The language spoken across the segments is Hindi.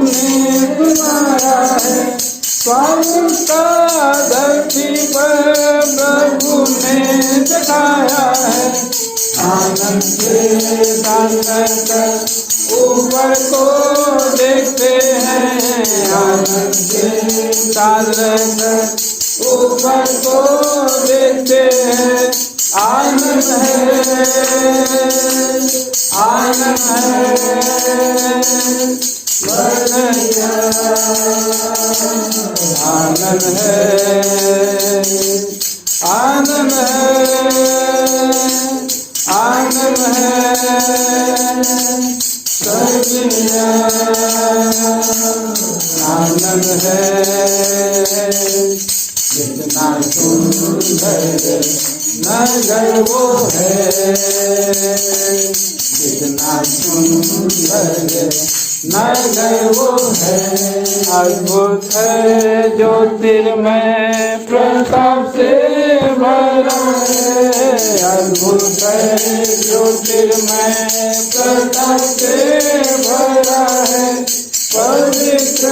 ने तुम्हारा है, स्वायत्ता धरती पर प्रभु ने दिखाया है। आनंद से शांत कर ऊपर को देखते हैं, आनंद से शांत कर ऊपर को देखते हैं। आनंद है, आनंद है, बधाइयाँ। आनंद है, आनंद है, आनंद है, सर्वज्ञ आनंद है। कितना सुंदर नगर वो है, कितना सुंदर नगर वो है। अद्भुत है ज्योतिर्मय प्रताप से भरा है, अद्भुत है ज्योतिर्मय प्रताप से भरा है। पवित्र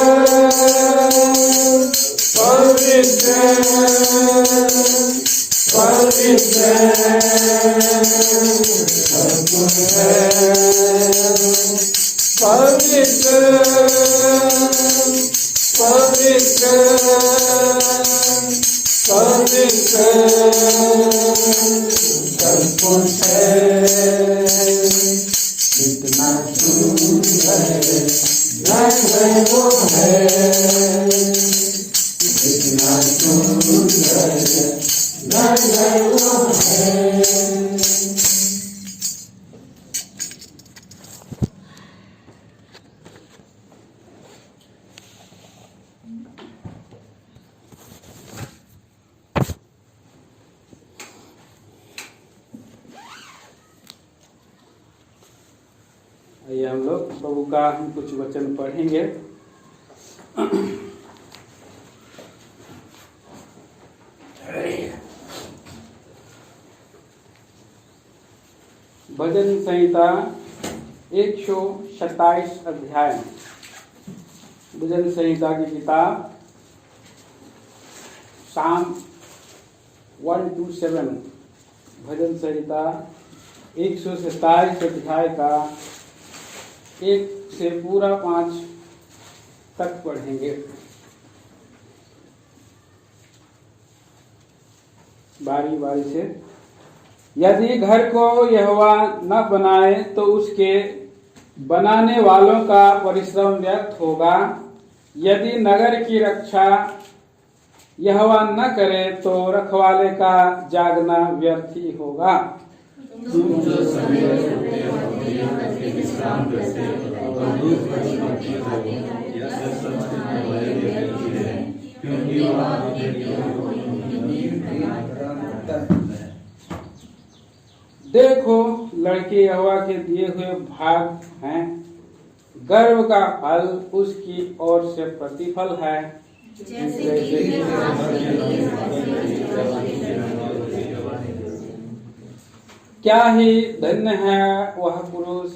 पवित्र पवित्र पवित्र पवित्र पवित्र सचमुच है। कितना सुंदर नगर वो है, कितना सुंदर नगर वो है। आइए हम लोग प्रभु का कुछ वचन पढ़ेंगे। भजन संहिता 127 अध्याय, भजन संहिता की किताब साम 127, भजन संहिता 127 अध्याय का 1 से पूरा 5 तक पढ़ेंगे। बारी बारी से। यदि घर को यहोवा न बनाए तो उसके बनाने वालों का परिश्रम व्यर्थ होगा। यदि नगर की रक्षा यहोवा न करे तो रखवाले का जागना व्यर्थ ही होगा। तुम जो समय सोते हो करके विश्राम करते हो और दूध पशु खाते हो, यह सब तुम्हारे लिए अच्छी है, क्योंकि वह आपके लिए नींद प्रदान करता है। देखो, लड़के यहोवा के दिए हुए भाग हैं, गर्व का फल उसकी ओर से प्रतिफल है। क्या ही धन्य है वह पुरुष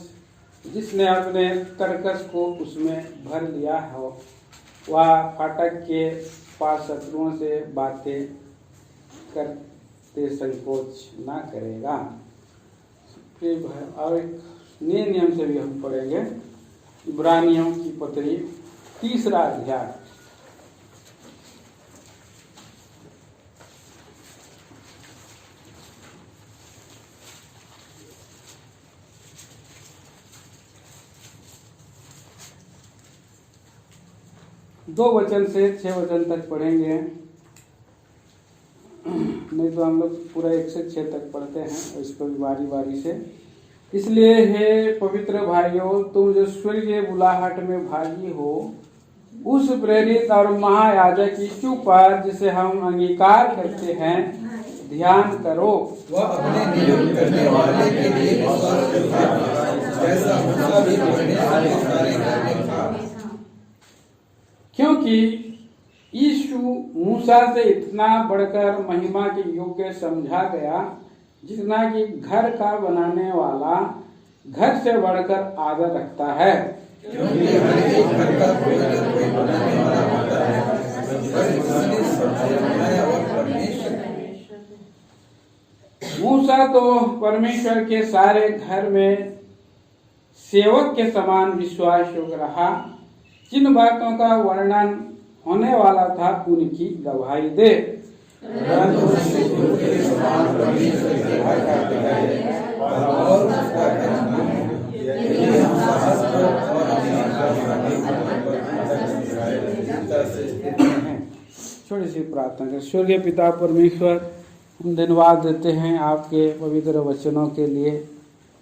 जिसने अपने कर्कश को उसमें भर लिया हो। वह फाटक के पास शत्रुओं से बातें करते संकोच ना करेगा। और एक नए नियम से भी हम पढ़ेंगे। इब्रानियों की पत्री 3 अध्याय। दो वचन से 6 वचन तक पढ़ेंगे, नहीं तो हम लोग पूरा 1 से 6 तक पढ़ते हैं, इसको भी बारी बारी से। इसलिए हे पवित्र भाइयों, तुम जो स्वर्गीय बुलाहट में भागी हो, उस प्रेरित और महायाजक यीशु पर जिसे हम अंगीकार करते हैं ध्यान करो। वह अपने नियुक्त करने वाले के लिए विश्वास करता था, जैसा मूसा भी अपने सारे करने था। क्योंकि यीशु मूसा से इतना बढ़कर महिमा के योग्य समझा गया, जितना कि घर का बनाने वाला घर से बढ़कर आदर रखता है। क्योंकि हर एक घर का कोई मूसा तो परमेश्वर के सारे घर में सेवक के समान विश्वास योग्य रहा। जिन बातों का वर्णन होने वाला था उनकी गवाही दे। परंतु उससे पूर्व के समान परमेश्वर की सेवा करते रहे और उसका धर्म माने। यदि हम साहस और अपनी छोटी सी प्रार्थना करें। स्वर्गीय पिता परमेश्वर, हम धन्यवाद देते हैं आपके पवित्र वचनों के लिए,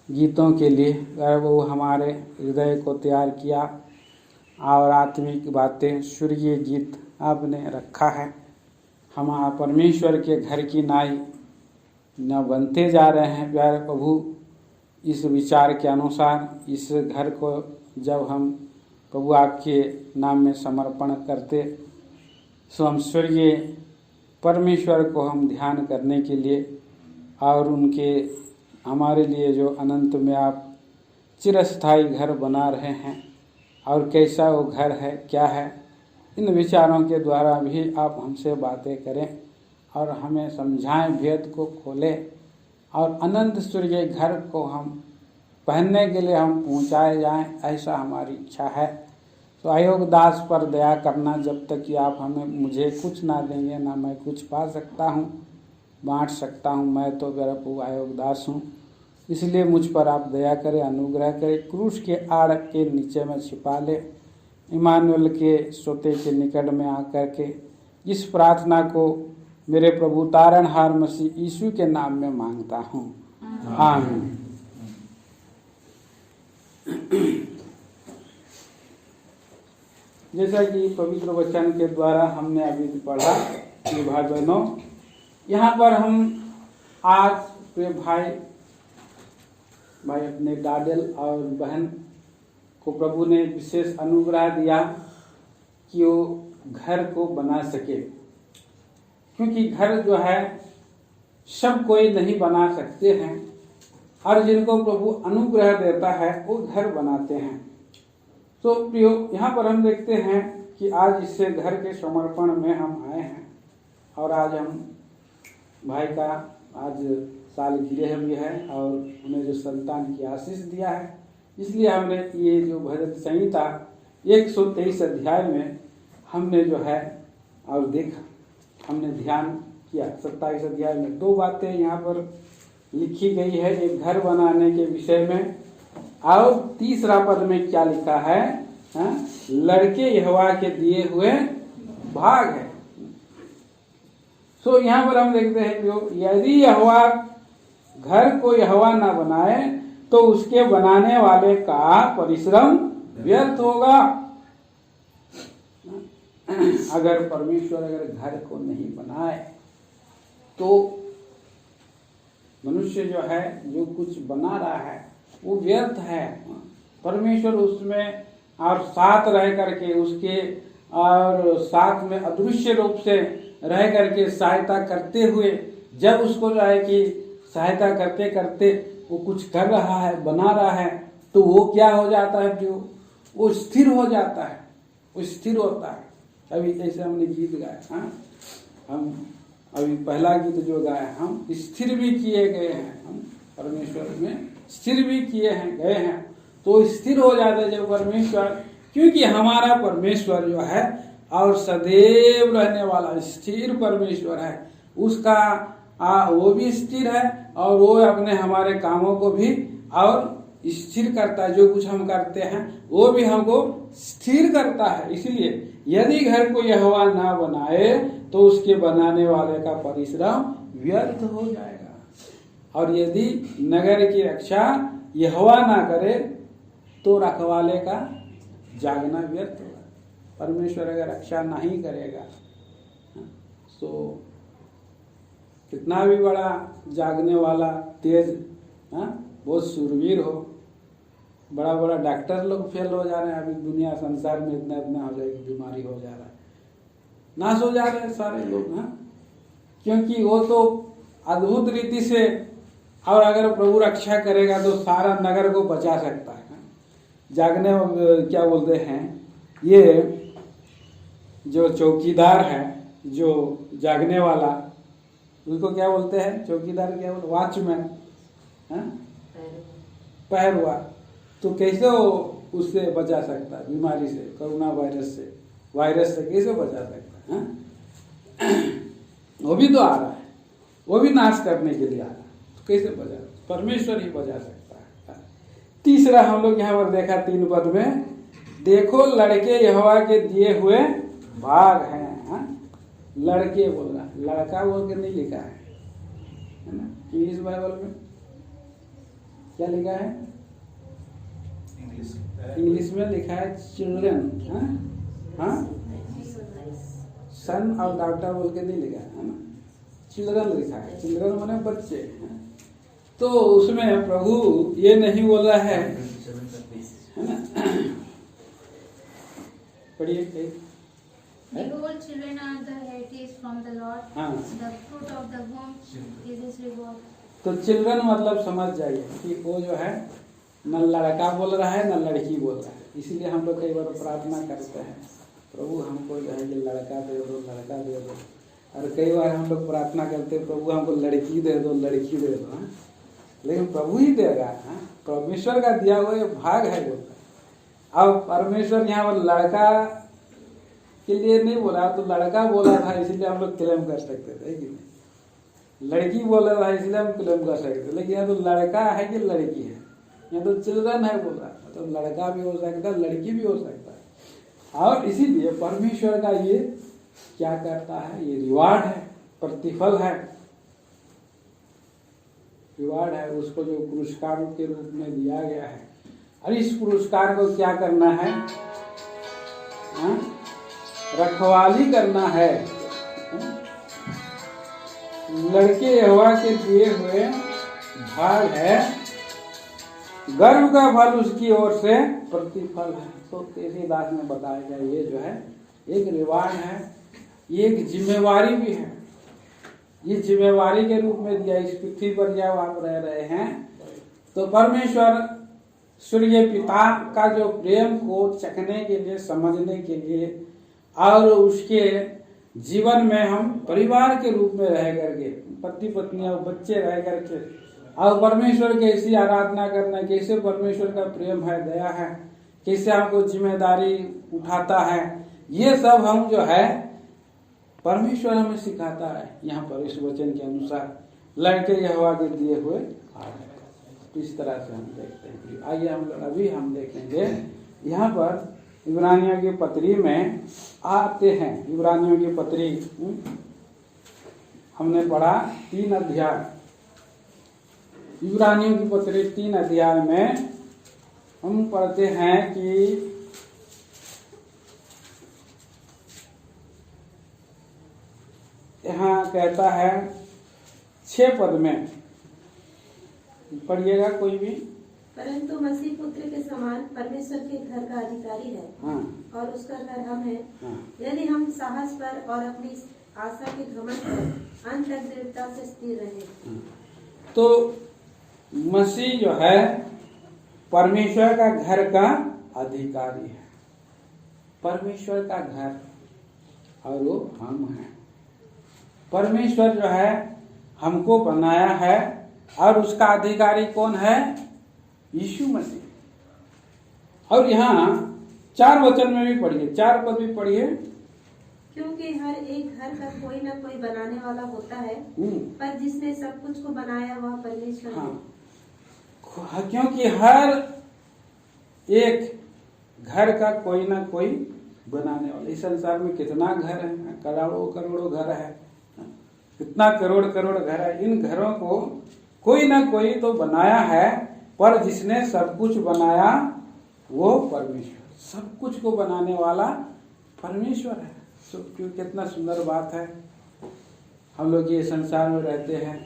गीतों के लिए। वो हमारे हृदय को तैयार किया और आत्मिक बातें, स्वर्गीय गीत आपने रखा है। हम परमेश्वर के घर की नाई न बनते जा रहे हैं प्यारे प्रभु। इस विचार के अनुसार इस घर को जब हम प्रभु आपके नाम में समर्पण करते, सो हम स्वर्गीय परमेश्वर को हम ध्यान करने के लिए और उनके हमारे लिए जो अनंत में आप चिरस्थायी घर बना रहे हैं और कैसा वो घर है, क्या है, इन विचारों के द्वारा भी आप हमसे बातें करें और हमें समझाएं, भेद को खोलें और अनंत स्वर्गीय घर को हम पहनने के लिए हम पहुंचाए जाएं, ऐसा हमारी इच्छा है। तो अयोग दास पर दया करना, जब तक कि आप हमें मुझे कुछ ना देंगे ना मैं कुछ पा सकता हूँ, बांट सकता हूँ। मैं तो मेरा प्रभु अयोग दास हूँ, इसलिए मुझ पर आप दया करें, अनुग्रह करें। क्रूस के आड़ के नीचे में छिपा ले। इमानुएल के सोते के निकट में आकर के इस प्रार्थना को मेरे प्रभु तारणहार मसीह यीशु के नाम में मांगता हूँ, आमीन। जैसा कि पवित्र वचन के द्वारा हमने अभी पढ़ा कि भाई बहनों, यहाँ पर हम आज प्रिय भाई अपने डाडेल और बहन को प्रभु ने विशेष अनुग्रह दिया कि वो घर को बना सके, क्योंकि घर जो है सब कोई नहीं बना सकते हैं और जिनको प्रभु अनुग्रह देता है वो घर बनाते हैं। तो प्रियो, यहाँ पर हम देखते हैं कि आज इससे घर के समर्पण में हम आए हैं और आज हम भाई का आज सालगिरह भी है और उन्हें जो संतान की आशीष दिया है, इसलिए हमने ये जो भजन संहिता 123 अध्याय में हमने जो है और देखा, हमने ध्यान किया। 27 अध्याय में 2 बातें यहाँ पर लिखी गई है, एक घर बनाने के विषय में और तीसरा पद में क्या लिखा है, लड़के यहोवा के दिए हुए भाग है। तो यहाँ पर हम देखते हैं कि यदि यहोवा घर को यहोवा ना बनाए तो उसके बनाने वाले का परिश्रम व्यर्थ होगा। अगर परमेश्वर घर को नहीं बनाए तो मनुष्य जो है जो कुछ बना रहा है वो व्यर्थ है। परमेश्वर उसमें और साथ रह करके उसके और साथ में अदृश्य रूप से रह करके सहायता करते हुए, जब उसको जो है कि सहायता करते करते वो कुछ कर रहा है, बना रहा है, तो वो क्या हो जाता है, जो वो स्थिर हो जाता है, वो स्थिर होता है। अभी जैसे हमने गीत गाया, हम अभी पहला गीत जो गाया, हम स्थिर भी किए गए हैं, हम परमेश्वर में स्थिर भी किए हैं गए हैं, तो स्थिर हो जाता है जब परमेश्वर, क्योंकि हमारा परमेश्वर जो है और सदैव रहने वाला स्थिर परमेश्वर है। उसका वो भी स्थिर है और वो अपने हमारे कामों को भी और स्थिर करता है। जो कुछ हम करते हैं वो भी हमको स्थिर करता है। इसलिए यदि घर को यहोवा ना बनाए तो उसके बनाने वाले का परिश्रम व्यर्थ हो जाएगा, और यदि नगर की रक्षा यहोवा ना करे तो रखवाले का जागना व्यर्थ होगा। परमेश्वर अगर रक्षा नहीं करेगा तो कितना भी बड़ा जागने वाला तेज, बहुत शूरवीर हो, बड़ा बड़ा डॉक्टर लोग फेल हो जा रहे हैं। अभी दुनिया संसार में इतना हो जाएगी, बीमारी हो जा रहा है, नाश हो जा रहे हैं सारे लोग, क्योंकि वो तो अद्भुत रीति से, और अगर प्रभु रक्षा करेगा तो सारा नगर को बचा सकता है। जागने क्या बोलते हैं, ये जो चौकीदार है, जो जागने वाला, उसको क्या बोलते हैं, चौकीदार क्या बोलते, वॉचमैन, पैर हुआ, तो कैसे वो उससे बचा सकता है, बीमारी से, कोरोना वायरस से कैसे बचा सकता है? वो भी तो आ रहा है, वो भी नाश करने के लिए आ रहा है, तो कैसे बचा? परमेश्वर ही बचा सकता है। तीसरा हम लोग यहाँ पर देखा 3 पद में, देखो लड़के यहोवा के दिए हुए भाग हैं। हाँ? लड़के बोल रहा, लड़का बोल के नहीं लिखा है ना? इंग्लिश बाइबल में क्या लिखा है? इंग्लिश में लिखा है चिल्ड्रन। हाँ, सन और डॉक्टर बोल के नहीं लिखा है ना? चिल्ड्रन लिखा है। चिल्ड्रन माने बच्चे। तो उसमें प्रभु ये नहीं बोला है ना? पढ़िए कहीं। Behold, children are the heritage from the Lord. हाँ। The fruit of the womb is his reward. तो चिल्ड्रन मतलब समझ जाइए कि वो जो है न लड़का बोल रहा है न लड़की बोल रहा है। इसीलिए हम लोग कई बार प्रार्थना करते हैं, प्रभु हमको जो है ये लड़का दे दो, लड़का दे दो। और कई बार हम लोग प्रार्थना करते हैं, प्रभु हमको लड़की दे दो, लड़की दे दो। हाँ? लेकिन प्रभु ही देगा। हाँ? परमेश्वर का दिया हुआ ये भाग है बोलता है। अब परमेश्वर यहाँ पर लड़का के लिए नहीं बोला, तो लड़का बोला था इसलिए हम लोग क्लेम कर सकते थे कि नहीं, लड़की बोला था इसलिए हम क्लेम कर सकते थे। लेकिन यहाँ तो लड़का है कि लड़की है, यहाँ तो चिल्ड्रन है बोल रहा है, तो लड़का भी हो सकता है, लड़की भी हो सकता है। और इसीलिए परमेश्वर का ये क्या करता है, ये रिवार्ड है, प्रतिफल है, रिवार्ड है, उसको जो पुरस्कार के रूप में दिया गया है। और इस पुरस्कार को क्या करना है? हाँ? रखवाली करना है। लड़के यहोवा के दिए हुए भाग है, गर्व का फल उसकी ओर से प्रतिफल है। तो तुलसीदास ने बताया गया ये जो है एक रिवार्ड है, ये एक जिम्मेवारी भी है। ये जिम्मेवारी के रूप में दिया, इस पृथ्वी पर जब आप रह रहे हैं तो परमेश्वर सूर्य पिता का जो प्रेम को चखने के लिए, समझने के लिए, और उसके जीवन में हम परिवार के रूप में रह करके, पति पत्नी और बच्चे रह करके, और परमेश्वर कैसी आराधना करना, कैसे परमेश्वर का प्रेम है, दया है, कैसे हमको जिम्मेदारी उठाता है, ये सब हम जो है परमेश्वर हमें सिखाता है। यहाँ पर इस वचन के अनुसार लड़के यहोवा के दिए हुए भाग है। तो इस तरह से हम देखते हैं। आइए हम देखेंगे यहाँ पर इब्रानियों की पत्री में आते हैं। इब्रानियों की पत्री हमने पढ़ा 3 अध्याय। इब्रानियों की पत्री 3 अध्याय में हम पढ़ते हैं कि यहाँ कहता है 6 पद में, पढ़िएगा कोई भी। परंतु मसीह पुत्र के समान परमेश्वर के घर का अधिकारी है। हाँ। और उसका घर हम हैं। हाँ। यदि हम साहस पर और अपनी आशा के घमंड पर अंत तक दृढ़ता से स्थिर रहे। तो मसीह जो है परमेश्वर का घर का अधिकारी है, परमेश्वर का घर, और वो हम हैं। परमेश्वर जो है हमको बनाया है, और उसका अधिकारी कौन है? यीशु मसीह। और यहाँ 4 वचन में भी पढ़िए, 4 पद भी पढ़िए। क्योंकि हर एक घर का कोई ना कोई बनाने वाला होता है, पर जिसने सब कुछ को बनाया वह परमेश्वर है। हाँ, क्योंकि हर एक घर का कोई ना कोई बनाने वाला। इस संसार में कितना घर है, करोड़ों करोड़ों घर है, कितना करोड़ करोड़ घर है। इन घरों को कोई ना कोई तो बनाया है, पर जिसने सब कुछ बनाया वो परमेश्वर। सब कुछ को बनाने वाला परमेश्वर है। कितना सुंदर बात है। हम लोग ये संसार में रहते हैं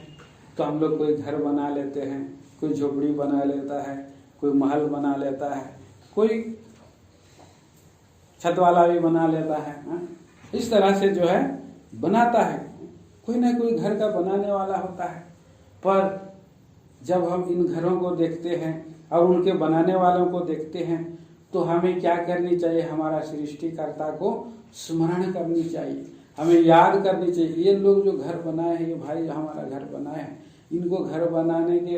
तो हम लोग कोई घर बना लेते हैं, कोई झोपड़ी बना लेता है, कोई महल बना लेता है, कोई छत वाला भी बना लेता है। इस तरह से जो है बनाता है, कोई ना कोई घर का बनाने वाला होता है। पर जब हम इन घरों को देखते हैं और उनके बनाने वालों को देखते हैं तो हमें क्या करनी चाहिए? हमारा सृष्टिकर्ता को स्मरण करनी चाहिए। हमें याद करनी चाहिए। ये लोग जो घर बनाए हैं, ये भाई हमारा घर बनाए हैं, इनको घर बनाने के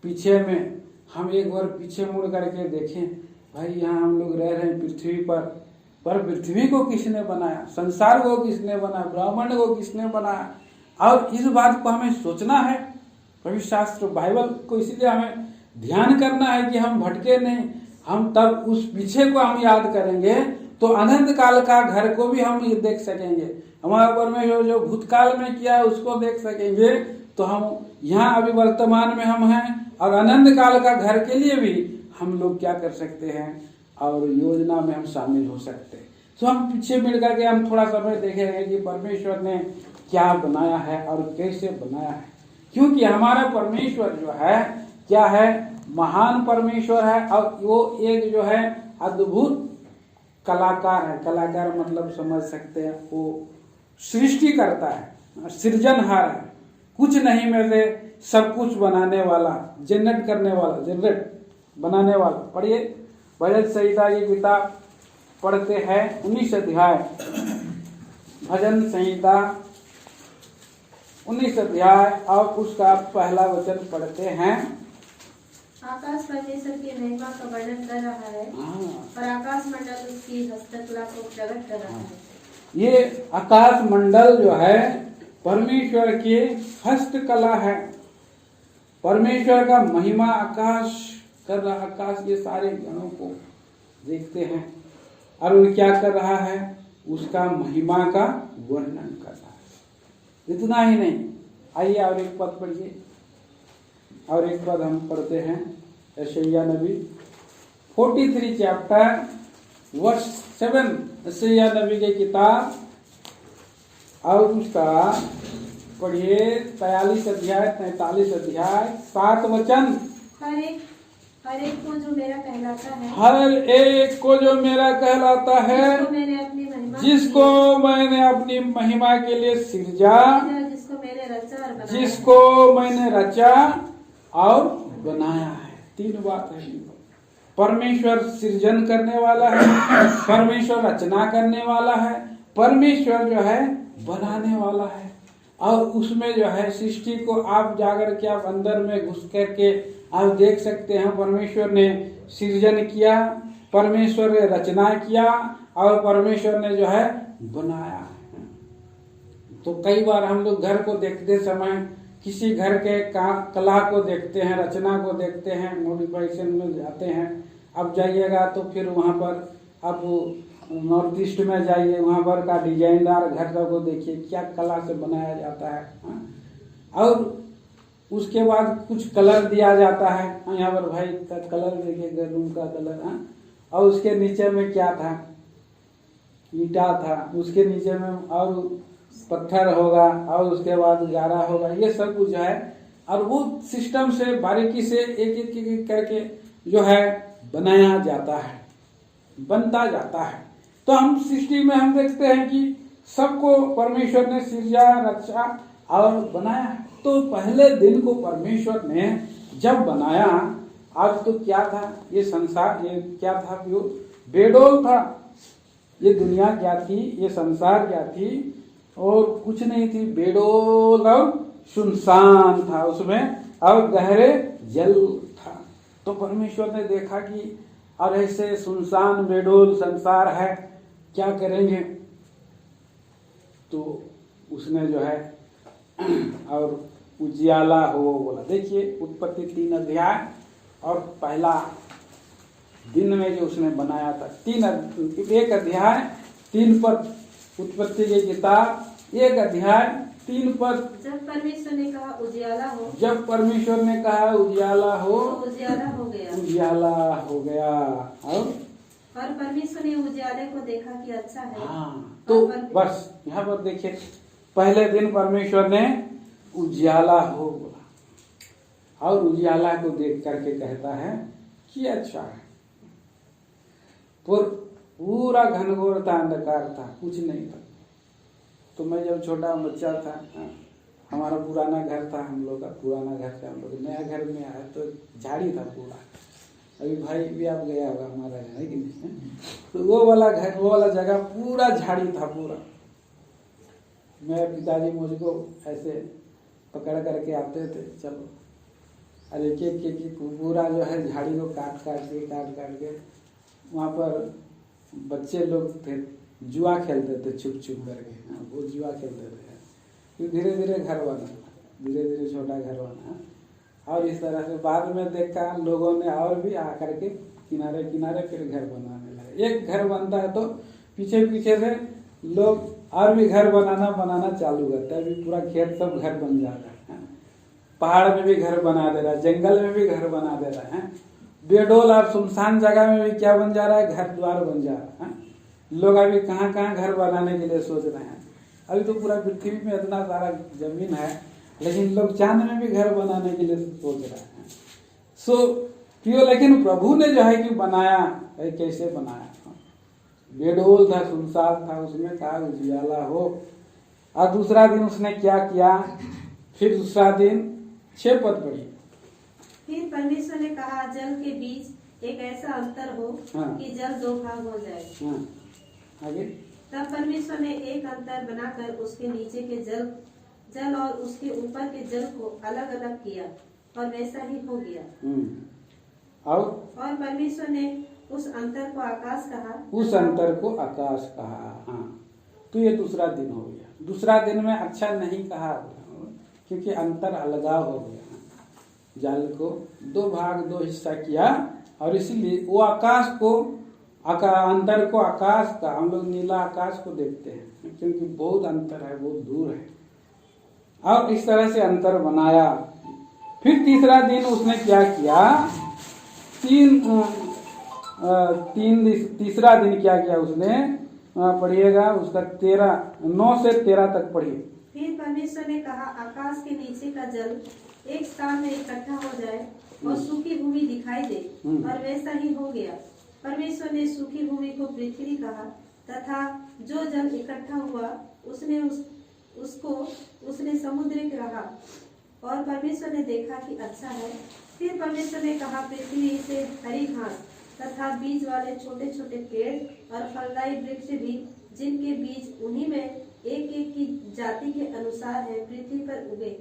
पीछे में हम एक बार पीछे मुड़ करके देखें, भाई यहाँ हम लोग रह रहे हैं पृथ्वी पर पृथ्वी को किसने बनाया, संसार को किसने बनाया, ब्रह्मांड को किसने बनाया। और इस बात को हमें सोचना है, पवित्र शास्त्र बाइबल को इसीलिए हमें ध्यान करना है कि हम भटके नहीं। हम तब उस पीछे को हम याद करेंगे तो अनंत काल का घर को भी हम ये देख सकेंगे। हमारे परमेश्वर जो भूतकाल में किया है उसको देख सकेंगे, तो हम यहाँ अभी वर्तमान में हम हैं और अनंत काल का घर के लिए भी हम लोग क्या कर सकते हैं और योजना में हम शामिल हो सकते हैं। तो हम पीछे मिल करके हम थोड़ा समय देखेंगे कि परमेश्वर ने क्या बनाया है और कैसे बनाया है। क्योंकि हमारा परमेश्वर जो है क्या है, महान परमेश्वर है और वो एक जो है अद्भुत कलाकार है। कलाकार मतलब समझ सकते हैं, वो सृष्टि करता है, सृजनहार है, कुछ नहीं में से सब कुछ बनाने वाला, जनरेट करने वाला, जनरेट बनाने वाला। पढ़िए भजन संहिता की किताब पढ़ते हैं 19 अध्याय, भजन संहिता 19 अध्याय और उसका पहला वचन पढ़ते हैं। आकाश परमेश्वर की महिमा का वर्णन कर रहा है और आकाश मंडल उसकी हस्तकला को प्रकट कर रहा है। ये आकाश मंडल जो है परमेश्वर की हस्तकला है। परमेश्वर का महिमा आकाश कर रहा, आकाश ये सारे गणों को देखते हैं और वो क्या कर रहा है, उसका महिमा का वर्णन कर रहा है। इतना ही नहीं, आइए और एक पद पढ़िए, और एक पद हम पढ़ते हैं यशायाह नबी 43 चैप्टर वर्ष 7, यशायाह नबी की किताब और उसका पढ़िए 43 अध्याय 43 अध्याय 7 वचन। हर एक को जो मेरा कहलाता है, हर एक को जो मेरा कहलाता है, जिसको मैंने अपनी महिमा के लिए सिरजा, जिसको मैंने रचा और बनाया है। 3 बात है। परमेश्वर सृजन करने वाला है, परमेश्वर रचना करने वाला है, परमेश्वर जो है बनाने वाला है। और उसमें जो है सृष्टि को आप जाकर के आप अंदर में घुस करके आप देख सकते हैं, परमेश्वर ने सृजन किया, परमेश्वर ने रचना किया और परमेश्वर ने जो है बनाया। तो कई बार हम लोग घर को देखते समय किसी घर के कला को देखते हैं, रचना को देखते हैं, मॉडिफिकेशन में जाते हैं। अब जाइएगा तो फिर वहाँ पर आप नॉर्थ ईस्ट में जाइए, वहाँ पर का डिजाइनदार घर को देखिए क्या कला से बनाया जाता है। और उसके बाद कुछ कलर दिया जाता है, यहाँ पर भाई का कलर देखिए, रूम का कलर, और उसके नीचे में क्या था, ईटा था, उसके नीचे में और पत्थर होगा और उसके बाद गारा होगा, ये सब कुछ है। और वो सिस्टम से बारीकी से एक एक करके जो है बनाया जाता है, बनता जाता है। तो हम सृष्टि में हम देखते हैं कि सबको परमेश्वर ने सृजा, रचा और बनाया। तो पहले दिन को परमेश्वर ने जब बनाया, आज तो क्या था ये संसार, ये क्या था, वो बेडोल था। ये दुनिया क्या थी, ये संसार क्या थी, और कुछ नहीं थी, बेडोल और सुनसान था उसमें, और गहरे जल था। तो परमेश्वर ने देखा कि और ऐसे सुनसान बेडोल संसार है, क्या करेंगे। तो उसने जो है और उजियाला हो बोला। देखिए उत्पत्ति 3 अध्याय और पहला दिन में जो उसने बनाया था, 1 अध्याय 3 पद, उत्पत्ति की किताब 1 अध्याय 3 पद। जब परमेश्वर ने कहा उजियाला हो, जब परमेश्वर ने कहा उजियाला हो, तो उजियाला हो गया, उजियाला हो गया। और परमेश्वर ने उजियाले को देखा कि अच्छा है। हाँ, तो बस यहाँ पर देखिए, पहले दिन परमेश्वर ने उजियाला हो बोला और उजियाला को देख करके कहता है कि अच्छा है। पूरा घनघोर था, अंधकार था, कुछ नहीं था। तो मैं जब छोटा बच्चा था, हमारा पुराना घर था, हम लोग का पुराना घर से हम लोग नया घर में आया तो झाड़ी था पूरा। अभी भाई भी आप गया होगा हमारा है कि नहीं, तो वो वाला घर, वो वाला जगह पूरा झाड़ी था पूरा। मेरे पिताजी मुझको ऐसे पकड़ करके आते थे, चलो, अरे एक पूरा जो है झाड़ी को काट काट के वहाँ पर बच्चे लोग थे, जुआ खेलते थे छुप करके। वो जुआ खेलते थे। फिर धीरे धीरे घर बना, धीरे धीरे छोटा घर बना, और इस तरह से बाद में देखा लोगों ने और भी आकर के किनारे किनारे फिर घर बनाने लगे। एक घर बनता है तो पीछे पीछे से लोग और भी घर बनाना चालू करता है। अभी पूरा खेत सब घर बन जाता है। पहाड़ में भी घर बना दे रहा है, जंगल में भी घर बना दे रहा है, बेडोल और सुनसान जगह में भी क्या बन जा रहा है, घर द्वार बन जा रहा है। लोग अभी कहाँ कहाँ घर बनाने के लिए सोच रहे हैं। अभी तो पूरा पृथ्वी में इतना सारा जमीन है, लेकिन लोग चांद में भी घर बनाने के लिए सोच रहे हैं। क्यों? लेकिन प्रभु ने जो है कि बनाया है, कैसे बनाया? बेडोल था, सुनसान था, उसमें कहा उजियाला हो। और दूसरा दिन उसने क्या किया? फिर दूसरा दिन 6 पद पढ़ी। फिर परमेश्वर ने कहा, जल के बीच एक ऐसा अंतर हो कि जल 2 भाग हो जाए। आगे तब परमेश्वर ने एक अंतर बनाकर उसके नीचे के जल और उसके ऊपर के जल को अलग अलग किया, और वैसा ही हो गया। और परमेश्वर ने उस अंतर को आकाश कहा। उस अंतर को आकाश कहा। हाँ, तो ये दूसरा दिन हो गया। दूसरा दिन में अच्छा नहीं कहा, क्योंकि अंतर अलगाव हो गया। जल को 2 भाग 2 हिस्सा किया, और इसीलिए वो आकाश को अंतर को आकाश का, हम लोग नीला आकाश को देखते हैं, क्योंकि बहुत अंतर है, बहुत दूर है। और इस तरह से अंतर बनाया। फिर तीसरा दिन उसने क्या किया? तीसरा दिन क्या किया उसने? पढ़िएगा उसका 9 से 13 तक पढ़िए। फिर परमेश्वर ने कहा, आकाश के नीचे का जल एक स्थान में इकट्ठा हो जाए और सूखी भूमि दिखाई दे, और वैसा ही हो गया। परमेश्वर ने सूखी भूमि को पृथ्वी कहा, तथा जो जल इकट्ठा हुआ उसने समुद्र कहा। और परमेश्वर ने देखा कि अच्छा है। फिर परमेश्वर ने कहा, पृथ्वी से हरी घास तथा बीज वाले छोटे छोटे पेड़ और फलदायी वृक्ष भी, जिनके बीज उन्हीं में एक एक की जाति के अनुसार है, पृथ्वी पर उगे,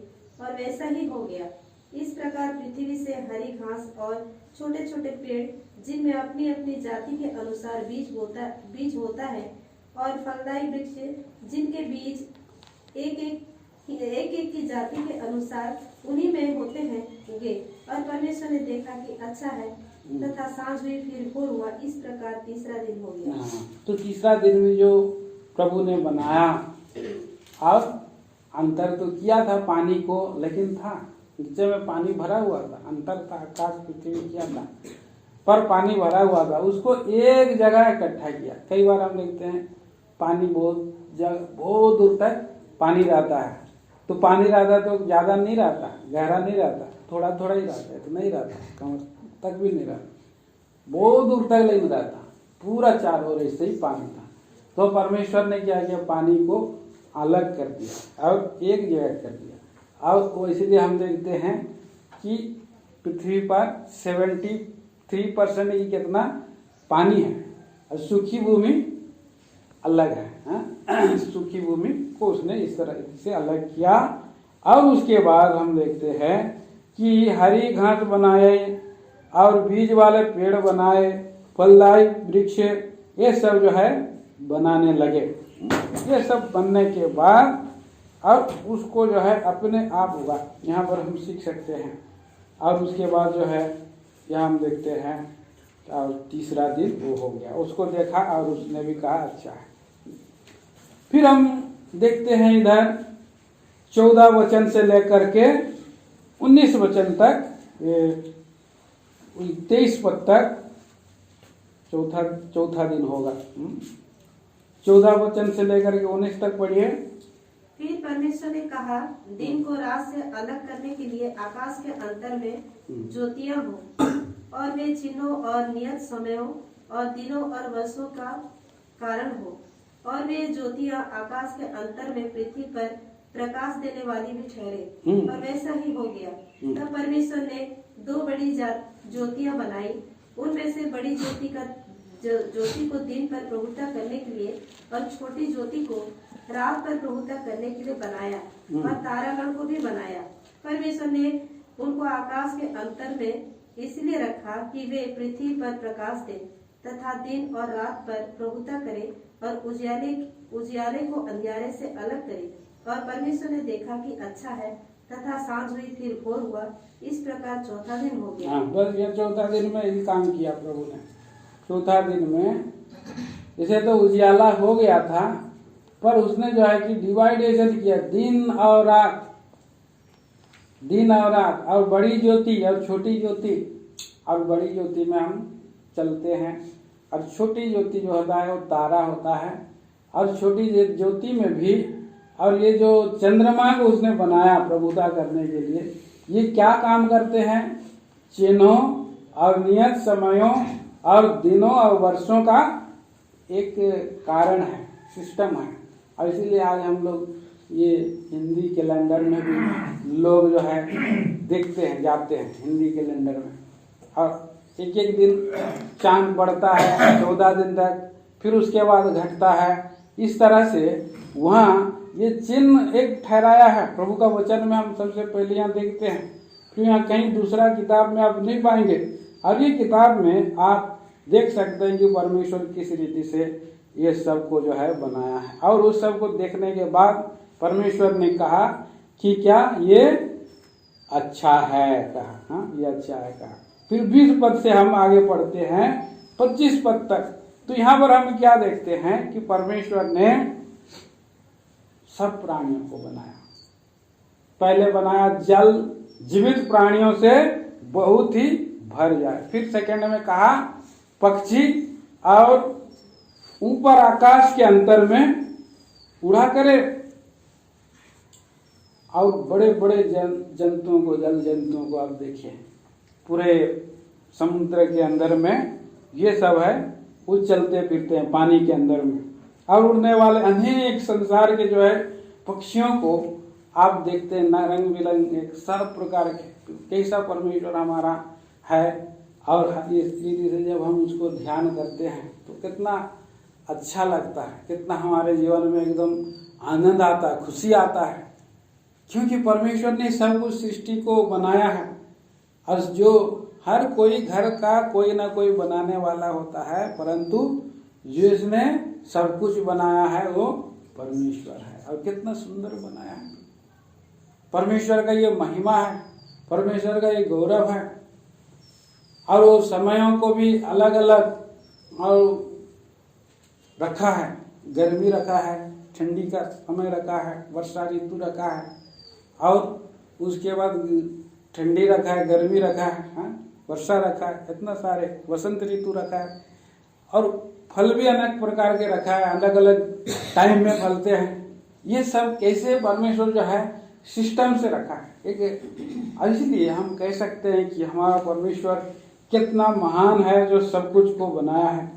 और वैसा ही हो गया। इस प्रकार पृथ्वी से हरी घास और छोटे छोटे पेड़, जिनमें अपनी अपनी जाति के अनुसार बीज होता है, और फलदायी वृक्ष, जिनके बीज एक एक की जाति के अनुसार उन्हीं में होते हैं, उगे। और परमेश्वर ने देखा कि अच्छा है, तथा सांझ हुई, फिर भोर हुआ। इस प्रकार तीसरा दिन हो गया। तो तीसरा दिन में जो प्रभु ने बनाया, और अंतर तो किया था पानी को, लेकिन था नीचे में पानी भरा हुआ था, अंतर था, आकाश पृथ्वी किया था, पर पानी भरा हुआ था। उसको एक जगह इकट्ठा किया। कई बार हम देखते हैं पानी बहुत दूर तक पानी रहता है, तो पानी रहता तो ज्यादा नहीं रहता, गहरा नहीं रहता, थोड़ा थोड़ा ही रहता है, तो नहीं रहता, कमर तक भी नहीं रहता, बहुत दूर तक नहीं रहता, पूरा चारों ओर ऐसे ही पानी था। तो परमेश्वर ने क्या किया? पानी को अलग कर दिया और एक जगह कर दिया। और वो इसलिए हम देखते हैं कि पृथ्वी पर 73% ही कितना पानी है, और सूखी भूमि अलग है। सूखी भूमि को उसने इस तरह से अलग किया। और उसके बाद हम देखते हैं कि हरी घास बनाए और बीज वाले पेड़ बनाए, फलदायी वृक्ष, ये सब जो है बनाने लगे। ये सब बनने के बाद अब उसको जो है अपने आप होगा, यहाँ पर हम सीख सकते हैं। और उसके बाद जो है यहाँ हम देखते हैं, और तीसरा दिन वो हो गया, उसको देखा और उसने भी कहा अच्छा है। फिर हम देखते हैं इधर 14 वचन से लेकर के 19 वचन तक, 23 पद तक चौथा दिन होगा। 14 वचन से लेकर के 19 तक पढ़िए। फिर परमेश्वर ने कहा, दिन को रात से अलग करने के लिए आकाश के अंतर में ज्योतियां हो, और वे चिन्हों और नियत समयों और दिनों और वर्षों का कारण हो, और वे ज्योतियां आकाश के अंतर में पृथ्वी पर प्रकाश देने वाली भी ठहरे, और वैसा ही हो गया। तब परमेश्वर ने 2 बड़ी ज्योतियां बनाई। उनमें से बड़ी ज्योति को दिन पर प्रभुता करने के लिए, और छोटी ज्योति को रात पर प्रभुता करने के लिए बनाया और तारागण को भी बनाया। परमेश्वर ने उनको आकाश के अंतर में इसलिए रखा कि वे पृथ्वी पर प्रकाश दे तथा दिन और रात पर प्रभुता करे और उजियाले को अंधियारे से अलग करे। और परमेश्वर ने देखा कि अच्छा है, तथा सांझ हुई फिर भोर हुआ। इस प्रकार चौथा दिन हो गया। हाँ, बस ये चौथा दिन में यही काम किया प्रभु ने। चौथा दिन में इसे तो उजियाला हो गया था, पर उसने जो है कि डिवाइडेशन किया, दिन और रात, दिन और रात, और बड़ी ज्योति और छोटी ज्योति। और बड़ी ज्योति में हम चलते हैं, और छोटी ज्योति जो होता है वो तारा होता है। और छोटी ज्योति में भी, और ये जो चंद्रमा को उसने बनाया प्रभुता करने के लिए, ये क्या काम करते हैं? चिन्हों और नियत समयों और दिनों और वर्षों का एक कारण है, सिस्टम है। और इसीलिए आज हम लोग ये हिंदी कैलेंडर में भी लोग जो है देखते हैं, जाते हैं हिंदी कैलेंडर में, और एक एक दिन चांद बढ़ता है 14 दिन तक, फिर उसके बाद घटता है। इस तरह से वहाँ ये चिन्ह एक ठहराया है प्रभु का वचन में। हम सबसे पहले यहाँ देखते हैं, फिर यहाँ कहीं दूसरा किताब में आप नहीं पाएंगे। और ये किताब में आप देख सकते हैं कि परमेश्वर किस रीति से ये सब को जो है बनाया है। और उस सब को देखने के बाद परमेश्वर ने कहा कि क्या ये अच्छा है, कहा। हाँ, ये अच्छा है कहा। फिर 20 पद से हम आगे पढ़ते हैं 25 पद तक। तो यहाँ पर हम क्या देखते हैं कि परमेश्वर ने सब प्राणियों को बनाया। पहले बनाया जल, जीवित प्राणियों से बहुत ही भर जाए। फिर सेकंड में कहा पक्षी, और ऊपर आकाश के अंतर में उड़ा करे, और बड़े बड़े जंतुओं को, जल जंतुओं को आप देखिए, पूरे समुद्र के अंदर में ये सब है, वो चलते फिरते हैं पानी के अंदर में। और उड़ने वाले अनेक संसार के जो है पक्षियों को आप देखते हैं, रंग बिरंगे सब प्रकार के। कैसा परमेश्वर हमारा है, और इस रीति से जब हम उसको ध्यान करते हैं तो कितना अच्छा लगता है, कितना हमारे जीवन में एकदम आनंद आता है, खुशी आता है। क्योंकि परमेश्वर ने सब कुछ सृष्टि को बनाया है, और जो हर कोई घर का कोई ना कोई बनाने वाला होता है, परंतु जिसने सब कुछ बनाया है वो परमेश्वर है। और कितना सुंदर बनाया है। परमेश्वर का ये महिमा है, परमेश्वर का ये गौरव है। और वो समयों को भी अलग अलग और रखा है, गर्मी रखा है, ठंडी का समय रखा है, वर्षा ऋतु रखा है, और उसके बाद ठंडी रखा है, गर्मी रखा है, वर्षा रखा है, इतना सारे, वसंत ऋतु रखा है। और फल भी अनेक प्रकार के रखा है, अलग अलग टाइम में फलते हैं। ये सब कैसे परमेश्वर जो है सिस्टम से रखा है एक। इसलिए हम कह सकते हैं कि हमारा परमेश्वर कितना महान है जो सब कुछ को बनाया है।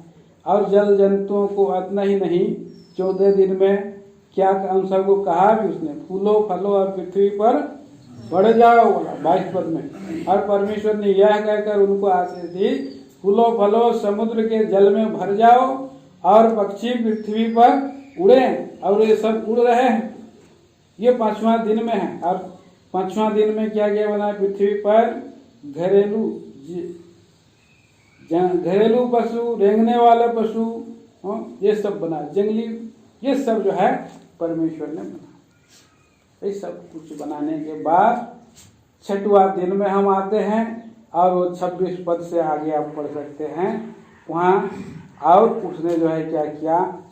और जल जंतुओं को इतना ही नहीं, 14 दिन में क्या उन सबको कहा भी उसने, फूलो फलो और पृथ्वी पर बढ़ जाओ, बोला 22 पद में। और परमेश्वर ने यह कहकर उनको आशीष दी, फूलो फलो समुद्र के जल में भर जाओ, और पक्षी पृथ्वी पर उड़े। और ये सब उड़ रहे हैं। ये 5वां दिन में है। और 5वां दिन में क्या क्या बना? पृथ्वी पर घरेलू पशु, रेंगने वाले पशु, ये सब बना, जंगली, ये सब जो है परमेश्वर ने बना। ये सब कुछ बनाने के बाद 6वां दिन में हम आते हैं, और वो 26 पद से आगे आप पढ़ सकते हैं वहाँ। और उसने जो है क्या किया,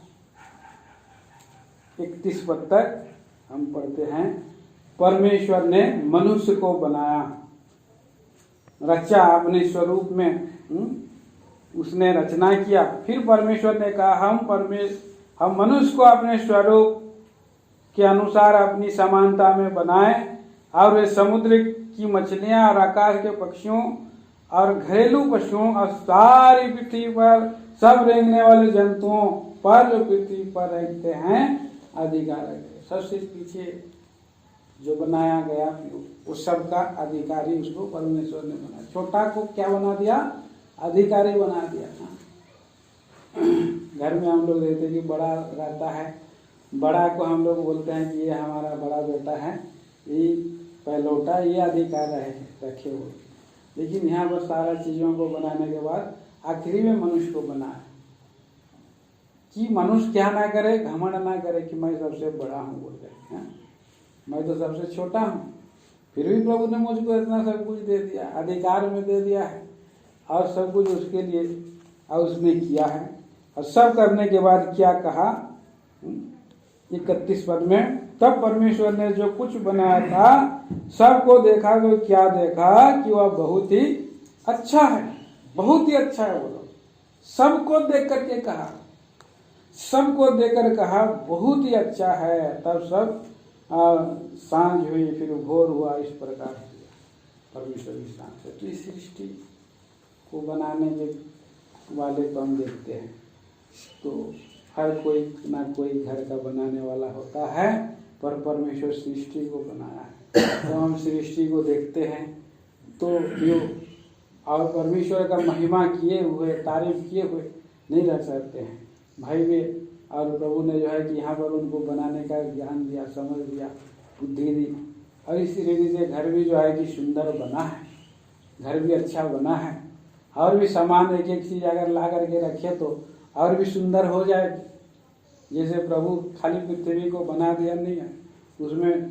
31 पद तक हम पढ़ते हैं। परमेश्वर ने मनुष्य को बनाया, रचा अपने स्वरूप में, उसने रचना किया। फिर परमेश्वर ने कहा हम मनुष्य को अपने स्वरूप के अनुसार अपनी समानता में बनाए, और वे समुद्र की मछलियां और आकाश के पक्षियों और घरेलू पशुओं और सारी पृथ्वी पर सब रेंगने वाले जंतुओं पर जो पृथ्वी पर रहते हैं अधिकार है। सबसे पीछे जो बनाया गया उस सब का अधिकारी उसको परमेश्वर ने बनाया। छोटा को क्या बना दिया? अधिकारी बना दिया। घर में हम लोग देखते कि बड़ा रहता है, बड़ा को हम लोग बोलते हैं कि ये हमारा बड़ा बेटा है, ये पहलौटा, ये अधिकार रखे हुए। लेकिन यहाँ पर सारा चीज़ों को बनाने के बाद आखिरी में मनुष्य को बनाया कि मनुष्य क्या ना करे, घमंड ना करे कि मैं सबसे बड़ा हूँ बोल के, मैं तो सबसे छोटा हूँ। फिर भी प्रभु ने मुझको इतना सब कुछ दे दिया, अधिकार में दे दिया है, और सब कुछ उसके लिए और उसने किया है। और सब करने के बाद क्या कहा 31 पद में, तब परमेश्वर ने जो कुछ बनाया था सबको देखा तो क्या देखा कि वह बहुत ही अच्छा है, बहुत ही अच्छा है। बोलो, सबको देख करके कहा, सबको देखकर कहा बहुत ही अच्छा है। तब सब सांझ हुई, फिर भोर हुआ, इस प्रकार किया परमेश्वर की सांझ से। तो इस सृष्टि को बनाने के वाले को हम देखते हैं, तो हर कोई ना कोई घर का बनाने वाला होता है, पर परमेश्वर सृष्टि को बनाया है। तो हम सृष्टि को देखते हैं तो जो और परमेश्वर का महिमा किए हुए, तारीफ किए हुए नहीं रह सकते हैं भाई भी। और प्रभु ने जो है कि यहाँ पर उनको बनाने का ज्ञान दिया, समझ दिया, बुद्धि दी, और इसी रीति से घर भी जो है कि सुंदर बना है, घर भी अच्छा बना है। और भी सामान एक एक चीज़ अगर ला करके रखे तो और भी सुंदर हो जाएगी। जैसे प्रभु खाली पृथ्वी को बना दिया नहीं है, उसमें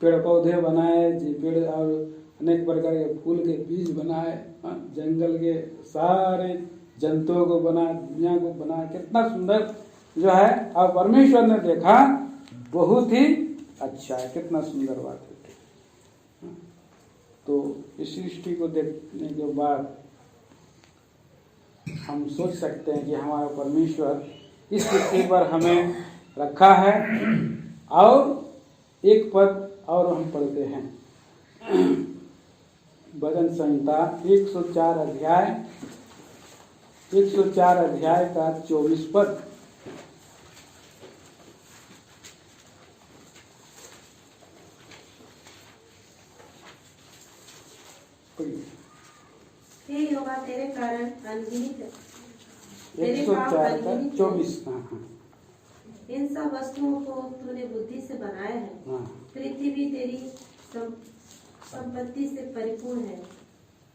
पेड़ पौधे बनाए, पेड़ और अनेक प्रकार के फूल के बीज बनाए, जंगल के सारे जंतुओं को बना, दुनिया को बना, कितना सुंदर जो है। और परमेश्वर ने देखा बहुत ही अच्छा है, कितना सुंदर बात है। तो इस सृष्टि को देखने के बाद हम सोच सकते हैं कि हमारा परमेश्वर इस पृथ्वी पर हमें रखा है। और एक पद और हम पढ़ते हैं, भजन संहिता 104 अध्याय का 24 पद। हे यहोवा, तेरे कारण अनगिनत, तेरे 104 काम का अनगिनत 24। इन सब वस्तुओं को तूने बुद्धि से बनाया है। पृथ्वी तेरी संपत्ति से परिपूर्ण है।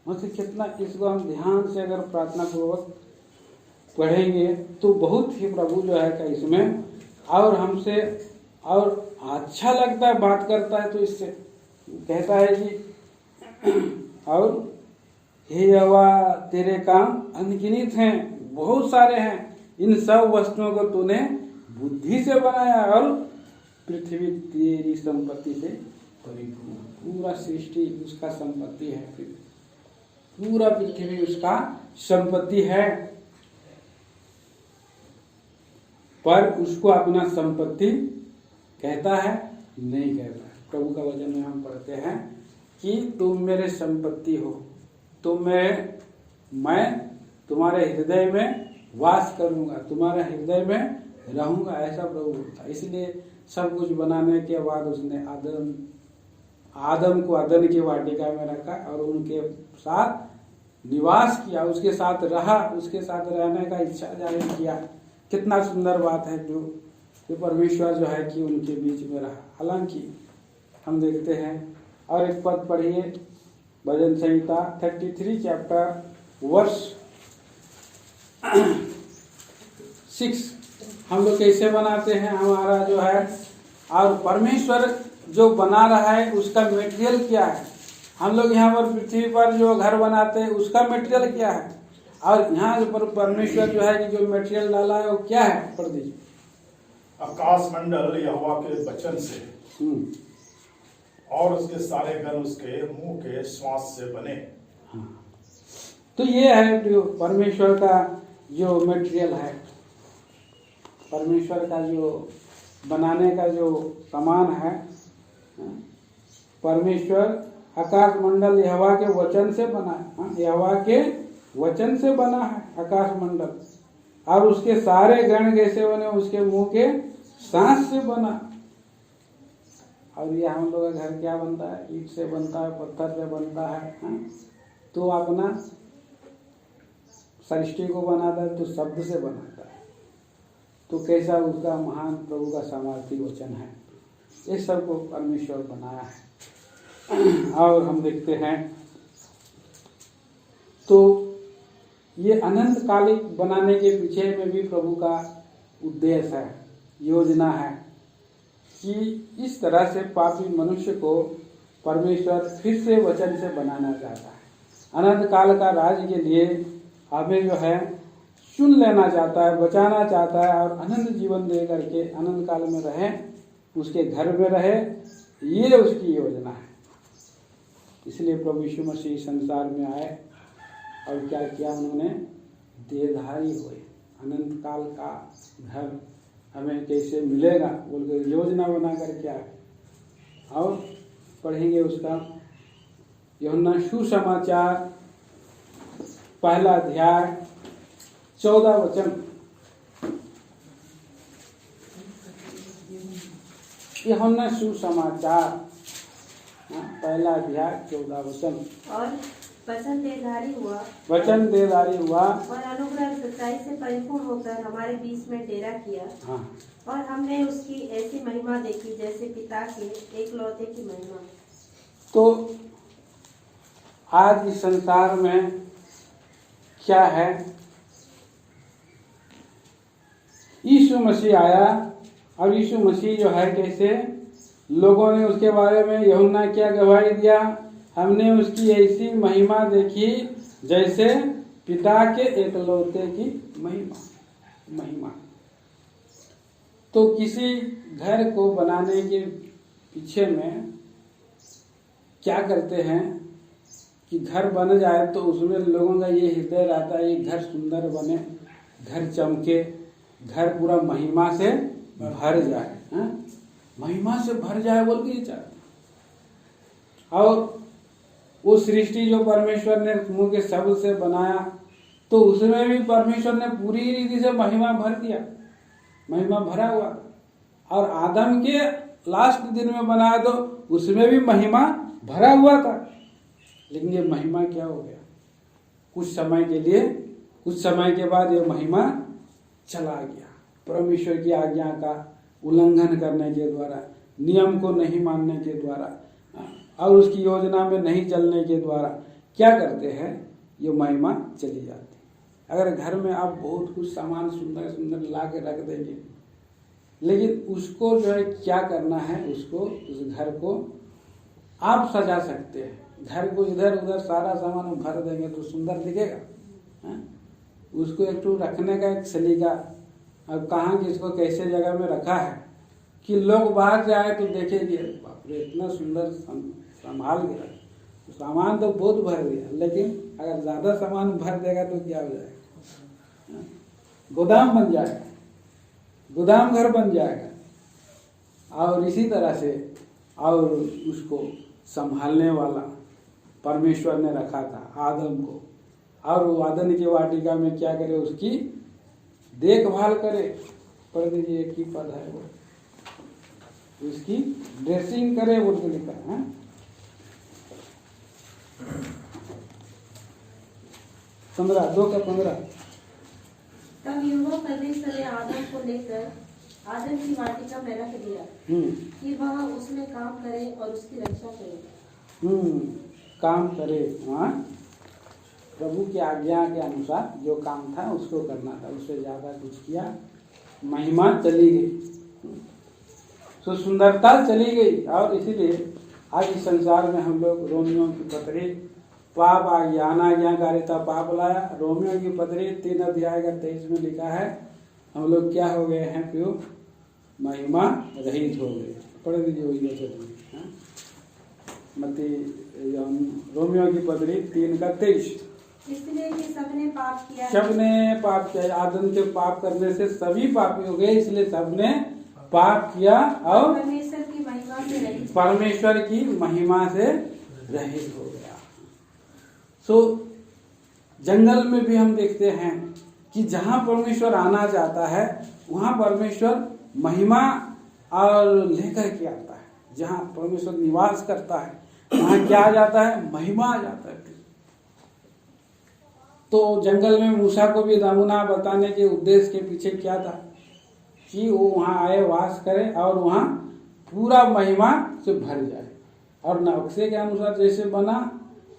मतलब कितना, इसको हम ध्यान से अगर प्रार्थना पूर्वक पढ़ेंगे तो बहुत ही प्रभु जो है का इसमें और हमसे और अच्छा लगता है, बात करता है। तो इससे कहता है कि और हे यहोवा, तेरे काम अनगिनत हैं, बहुत सारे हैं, इन सब वस्तुओं को तूने बुद्धि से बनाया, और पृथ्वी तेरी संपत्ति से परिपूर्ण। पूरा सृष्टि उसका संपत्ति है, पूरा पृथ्वी उसका संपत्ति है। पर उसको अपना संपत्ति कहता है नहीं कहता है। प्रभु का वचन में हम पढ़ते हैं कि तुम मेरे संपत्ति हो, मैं तुम्हारे हृदय में वास करूंगा, तुम्हारे हृदय में रहूंगा, ऐसा प्रभु बोलता है। इसलिए सब कुछ बनाने के बाद उसने आदम को अदन की वाटिका में रखा और उनके साथ निवास किया, उसके साथ रहा, उसके साथ रहने का इच्छा जाहिर किया। कितना सुंदर बात है जो परमेश्वर जो है कि उनके बीच में रहा। हालांकि हम देखते हैं, और एक पद पढ़िए, भजन संहिता 33 चैप्टर वर्ष 6। हम लोग कैसे बनाते हैं, हमारा जो है और परमेश्वर जो बना रहा है उसका मटेरियल क्या है। हम लोग यहाँ पर पृथ्वी पर जो घर बनाते हैं उसका मटेरियल क्या है, और यहाँ पर परमेश्वर जो है कि जो मटेरियल डाला है वो क्या है, पढ़ दीजिए। आकाश मंडल यहोवा के वचन से और उसके सारे गण उसके मुंह के श्वास से बने। तो ये है जो परमेश्वर का जो मटेरियल है, परमेश्वर का जो बनाने का जो सामान है। परमेश्वर आकाश मंडल यहोवा के वचन से बना है, यहोवा के वचन से बना है आकाश मंडल, और उसके सारे गण कैसे बने, उसके मुंह के सांस से बना। और ये हम लोग का घर क्या बनता है, ईंट से बनता है, पत्थर से बनता है। तो अपना सृष्टि को बनाता है तो शब्द से बनाता है, तो कैसा उसका महान प्रभु का सामर्थ्य वचन है। ये सब को परमेश्वर बनाया है। और हम देखते हैं तो ये अनंत कालिक बनाने के पीछे में भी प्रभु का उद्देश्य है, योजना है कि इस तरह से पापी मनुष्य को परमेश्वर फिर से वचन से बनाना चाहता है। अनंत काल का राज्य के लिए हमें जो है चुन लेना चाहता है, बचाना चाहता है और अनंत जीवन दे करके अनंत काल में रहे, उसके घर में रहे, ये उसकी योजना है। इसलिए प्रभु यीशु मसीह संसार में आए और क्या किया, उन्होंने देहधारी हुए। अनंत काल का घर हमें कैसे मिलेगा बोल के योजना बना कर क्या है। और पढ़ेंगे उसका यूहन्ना सुसमाचार पहला अध्याय 14 वचन। यूहन्ना सुसमाचार पहला अध्याय 14 वचन। और वचन देहधारी हुआ, वचन देहधारी हुआ और अनुग्रह और सच्चाई से परिपूर्ण होकर हमारे बीच में डेरा किया। हाँ। और हमने उसकी ऐसी महिमा देखी जैसे पिता के एकलौते की महिमा। तो आज इस संसार में क्या है, यीशु मसीह आया और यीशु मसीह जो है कैसे लोगों ने उसके बारे में यूहन्ना क्या गवाही दिया, हमने उसकी ऐसी महिमा देखी जैसे पिता के एकलौते की महिमा। तो किसी घर को बनाने के पीछे में क्या करते हैं कि घर बन जाए तो उसमें लोगों का ये हृदय रहता है, ये घर सुंदर बने, घर चमके, घर पूरा महिमा से भर जाए, महिमा से भर जाए बोल के चाहते। और वो सृष्टि जो परमेश्वर ने मुंह के शब्द से बनाया तो उसमें भी परमेश्वर ने पूरी रीति से महिमा भर दिया, महिमा भरा हुआ। और आदम के लास्ट दिन में बनाया तो उसमें भी महिमा भरा हुआ था। लेकिन ये महिमा क्या हो गया, कुछ समय के लिए, कुछ समय के बाद ये महिमा चला गया। परमेश्वर की आज्ञा का उल्लंघन करने के द्वारा, नियम को नहीं मानने के द्वारा और उसकी योजना में नहीं चलने के द्वारा क्या करते हैं, ये महिमा चली जाती। अगर घर में आप बहुत कुछ सामान सुंदर सुंदर ला के रख देंगे, लेकिन उसको जो है क्या करना है, उसको उस घर को आप सजा सकते हैं। घर को इधर उधर सारा सामान भर देंगे तो सुंदर दिखेगा। उसको एक तो रखने का एक सलीका, अब कहाँ किसको कैसे जगह में रखा है कि लोग बाहर से आए तो देखेंगे बाप रे इतना सुंदर संभाल गया, तो सामान तो बहुत भर दिया, लेकिन अगर ज्यादा सामान भर देगा तो क्या हो जाएगा, गोदाम बन जाएगा, गोदाम घर बन जाएगा। और इसी तरह से और उसको संभालने वाला परमेश्वर ने रखा था आदम को, और वो आदम की वाटिका में क्या करे, उसकी देखभाल करे। पढ़ दीजिए एक ही पद है वो, उसकी ड्रेसिंग करे बोल के लिखा है। 15:2-15। तब यहोवा परमेश्वर ने आदम को लेकर आदम की वाटिका में रख दिया कि वह उसमें काम करे और उसकी रक्षा करे। काम करे, हाँ, प्रभु की आज्ञा के अनुसार जो काम था उसको करना था, उससे ज्यादा कुछ किया, महिमा चली गई, तो सुंदरता चली गई। और इसीलिए आज इस संसार में हम लोग रोमियो की पत्री, पाप आ गया, अनाज्ञाकारिता पाप लाया। रोमियो की पत्री 3 अध्याय का 23 में लिखा है, हम लोग क्या हो गए हैं, क्यों महिमा रहित हो गए। पढ़ दीजिए वही वचन, रोमियो की पत्री 3:23। इसलिए कि सबने पाप किया, सबने पाप किया, आदम के पाप करने से सभी पापी हो गए, इसलिए सबने पाप किया और परमेश्वर की महिमा से रहित, परमेश्वर की महिमा से रहित हो गया। सो जंगल में भी हम देखते हैं कि जहाँ परमेश्वर आना चाहता है वहाँ परमेश्वर महिमा और लेकर के आता है। जहाँ परमेश्वर निवास करता है वहाँ क्या आ जाता है, महिमा आ जाता है। तो जंगल में मूसा को भी नमूना बताने के उद्देश्य के पीछे क्या था, कि वो वहाँ आए, वास करे और वहाँ पूरा महिमा से भर जाए। और नक्शे के अनुसार जैसे बना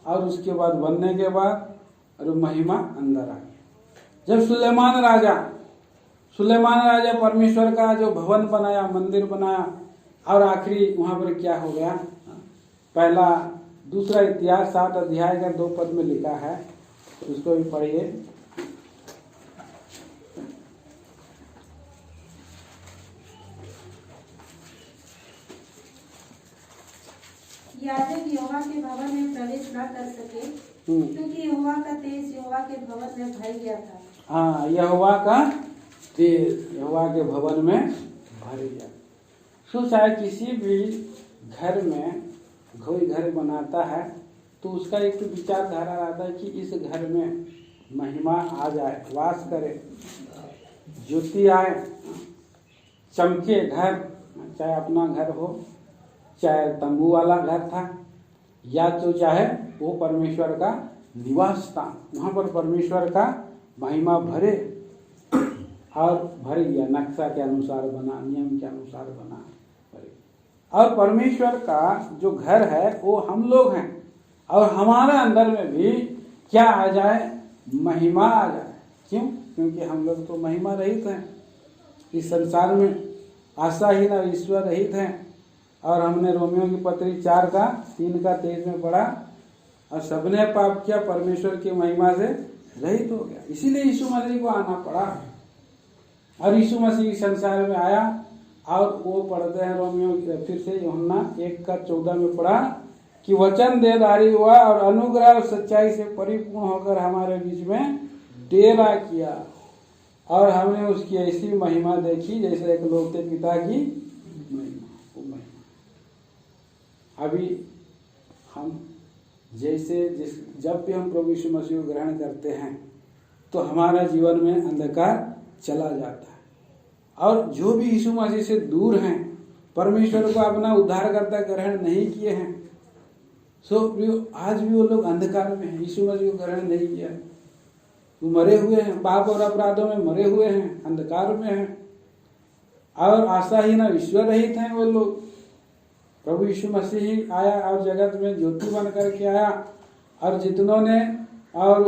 और उसके बाद बनने के बाद और महिमा अंदर आ गई। जब सुलेमान राजा परमेश्वर का जो भवन बनाया, मंदिर बनाया, और आखिरी वहां पर क्या हो गया, पहला दूसरा इतिहास 7 अध्याय का 2 पद में लिखा है, उसको भी पढ़िए। याजक यहोवा के भवन में प्रवेश न कर सके, क्योंकि यहोवा का तेज यहोवा के भवन में भर गया था। हाँ, यहोवा का तेज यहोवा के भवन में भर गया। सो चाहे किसी भी घर में कोई घर बनाता है तो उसका एक विचारधारा रहता है कि इस घर में महिमा आ जाए, वास करे, ज्योति आए, चमके घर, चाहे अपना घर हो, चाहे तंबू वाला घर था, या तो चाहे वो परमेश्वर का निवास स्थान, वहां पर परमेश्वर का महिमा भरे। और भर गया, नक्शा के अनुसार बना, नियम के अनुसार बना, भरे। और परमेश्वर का जो घर है वो हम लोग हैं, और हमारे अंदर में भी क्या आ जाए, महिमा आ जाए। क्यों? क्योंकि हम लोग तो महिमा रहित हैं, इस संसार में आशाहीन और ईश्वर रहित हैं। और हमने रोमियो की पत्री 4:3-3 में पढ़ा, और सबने पाप किया, परमेश्वर की महिमा से रहित हो गया। इसीलिए यीशु मसीह को आना पड़ा, और यीशु मसीह संसार में आया। और वो पढ़ते हैं रोमियो, फिर से यूहन्ना 1:14 में पढ़ा कि वचन देहधारी हुआ और अनुग्रह और सच्चाई से परिपूर्ण होकर हमारे बीच में डेरा किया, और हमने उसकी ऐसी महिमा देखी जैसे एक लौते पिता की महिमा। अभी हम जब भी हम प्रभु यीशु मसीह को ग्रहण करते हैं तो हमारा जीवन में अंधकार चला जाता है, और जो भी यीशु मसीह से दूर हैं, परमेश्वर को अपना उद्धारकर्ता ग्रहण नहीं किए हैं, सो आज भी वो लोग अंधकार में हैं, यीशु मसीह को ग्रहण नहीं किया, वो मरे हुए हैं, पाप और अपराधों में मरे हुए हैं, अंधकार में हैं, और आशाहीन ईश्वर रहित हैं वो लोग। प्रभु यीशु मसीह आया और जगत में ज्योति बन करके आया, और जितनों ने और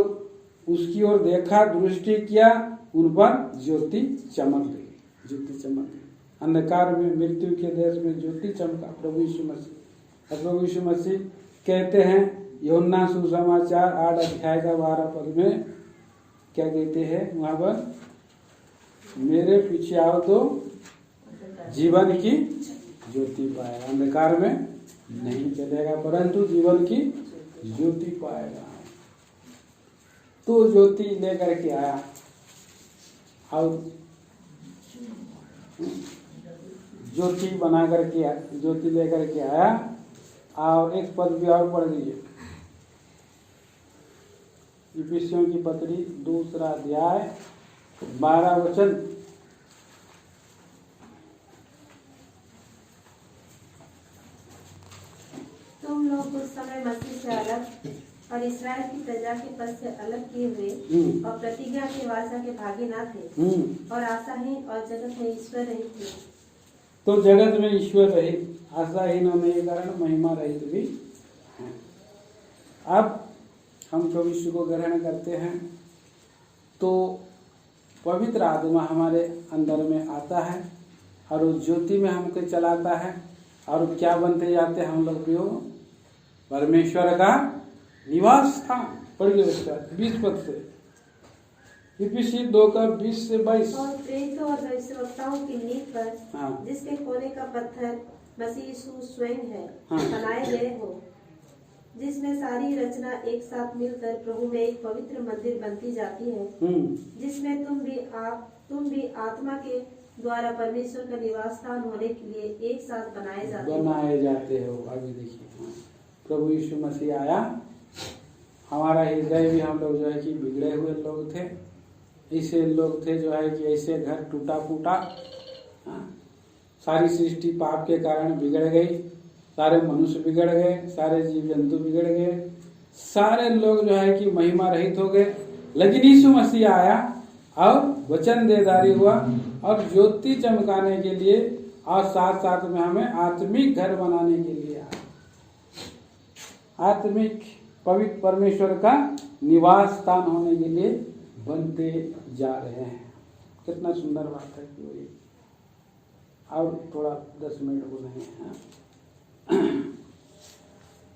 उसकी ओर देखा, दृष्टि किया, उन पर ज्योति चमक गई, ज्योति चमक गई। अंधकार में, मृत्यु के देश में ज्योति चमका प्रभु यीशु मसीह। और प्रभु यीशु मसीह कहते हैं यूहन्ना सुसमाचार 8:12 में, क्या कहते हैं वहां पर, मेरे पीछे आओ तो जीवन की ज्योति पाएगा, अंधकार में नहीं चलेगा परंतु जीवन की ज्योति पाएगा। तो ज्योति लेकर के आया, और ज्योति बना करके, ज्योति लेकर के आया। और एक पद भी और पढ़ लीजिए, इफिसियों की पत्री 2 अध्याय 12 वचन। तुम लोग उस समय मसीह से अलग और इसराइल की प्रजा के पद से अलग किए हुए और प्रतिज्ञा के वाचा के भागी न थे, और आशाहीन और जगत में ईश्वर रहित थे। तो जगत में ईश्वर रहित, आशाहीन होने के कारण महिमा रहित भी हैं। अब हम प्रभु यीशु को ग्रहण करते हैं तो पवित्र आत्मा हमारे अंदर में आता है, और उस ज्योति में हमको चलाता है, और क्या बनते जाते हैं हम लोग भी, परमेश्वर का निवास स्थान। पढ़िए उसका 20 पद से, इफिसी 2:20-22। और प्रेरितों और भविष्यवक्ताओं की नींव पर, हाँ। जिसके कोने का पत्थर मसीह यीशु स्वयं है, हाँ। बनाए गए हो, जिसमें सारी रचना एक साथ मिलकर प्रभु में एक पवित्र मंदिर बनती जाती है, जिसमें तुम भी आत्मा के द्वारा परमेश्वर का निवास स्थान होने के लिए एक साथ बनाए जाते हो। अभी देखिए, प्रभु यीशु मसीह आया, हमारा हृदय भी, हम लोग जो है कि बिगड़े हुए लोग थे, ऐसे लोग थे जो है कि ऐसे घर टूटा फूटा, सारी सृष्टि पाप के कारण बिगड़ गई, सारे मनुष्य बिगड़ गए, सारे जीव जंतु बिगड़ गए, सारे लोग जो है कि महिमा रहित हो गए। लेकिन यीशु मसीह आया और वचन देदारी हुआ और ज्योति चमकाने के लिए और साथ साथ में हमें आत्मिक घर बनाने के लिए आत्मिक पवित्र परमेश्वर का निवास स्थान होने के लिए बनते जा रहे हैं। कितना सुंदर बात है कि वही और थोड़ा 10 मिनट बोले हैं।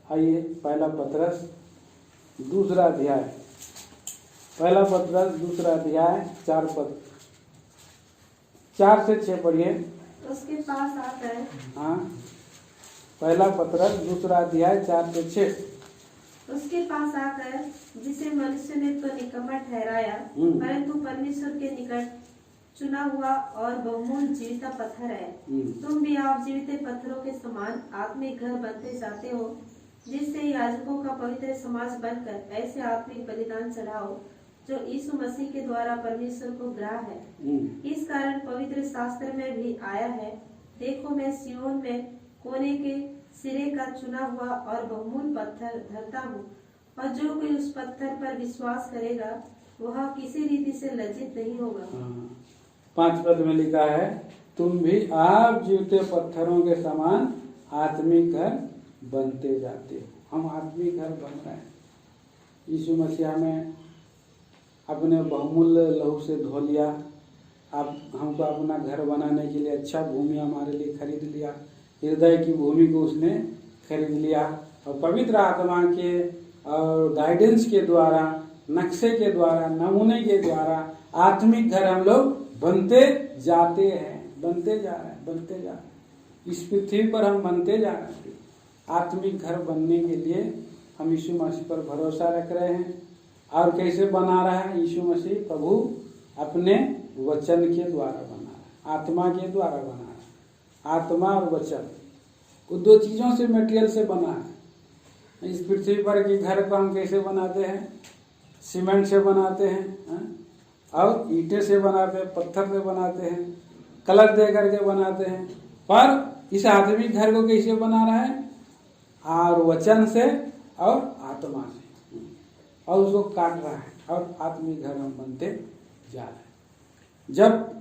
आइए पहला पत्रस दूसरा अध्याय, पहला पत्रस दूसरा अध्याय 4 पद 4 से 6 पढ़िए। उसके पास आकर हाँ, पहला पत्रस दूसरा अध्याय 4 से 6। उसके पास आकर जिसे मनुष्य ने तो निकम्मा ठहराया, परंतु परमेश्वर के निकट चुना हुआ और बहुमूल्य जीवित पत्थर है। तुम भी आप जीवित पत्थरों के समान आत्मिक घर बनते जाते हो, जिससे याजकों का पवित्र समाज बनकर ऐसे आत्मिक बलिदान चढ़ाओ जो यीशु मसीह के द्वारा परमेश्वर को ग्राह्य है। इस कारण पवित्र शास्त्र में भी आया है, देखो मैं सिय्योन में कोने के सिरे का चुना हुआ और बहुमूल्य पत्थर धरता हूँ, और जो कोई उस पत्थर पर विश्वास करेगा वह किसी रीति से लज्जित नहीं होगा। 5 पद में लिखा है, तुम भी आप जीवते पत्थरों के समान आत्मिक घर बनते जाते हो। हम आत्मिक घर बन रहे हैं। यीशु मसीह में अपने बहुमूल्य लहू से धो लिया। आप हमको अपना घर बनाने के लिए अच्छा भूमि हमारे लिए खरीद लिया। हृदय की भूमि को उसने खरीद लिया और पवित्र आत्मा के और गाइडेंस के द्वारा, नक्शे के द्वारा, नमूने के द्वारा आत्मिक घर हम लोग बनते जाते हैं, बनते जा रहे हैं, बनते जा रहे हैं। इस पृथ्वी पर हम बनते जा रहे हैं। आत्मिक घर बनने के लिए हम यीशु मसीह पर भरोसा रख रहे हैं। और कैसे बना रहा है यीशु मसीह प्रभु? अपने वचन के द्वारा बना रहा है, आत्मा के द्वारा बना रहा है। आत्मा और वचन वो 2 चीजों से, मटेरियल से बना है। इस पृथ्वी पर के घर को हम कैसे बनाते हैं? सीमेंट से बनाते हैं, और ईंटें से बनाते हैं, पत्थर से बनाते हैं, कलर दे करके बनाते हैं। पर इस आत्मिक घर को कैसे बना रहा है? और वचन से और आत्मा से, और उसको काट रहा है और आत्मिक घर हम बनते जा रहे हैं। जब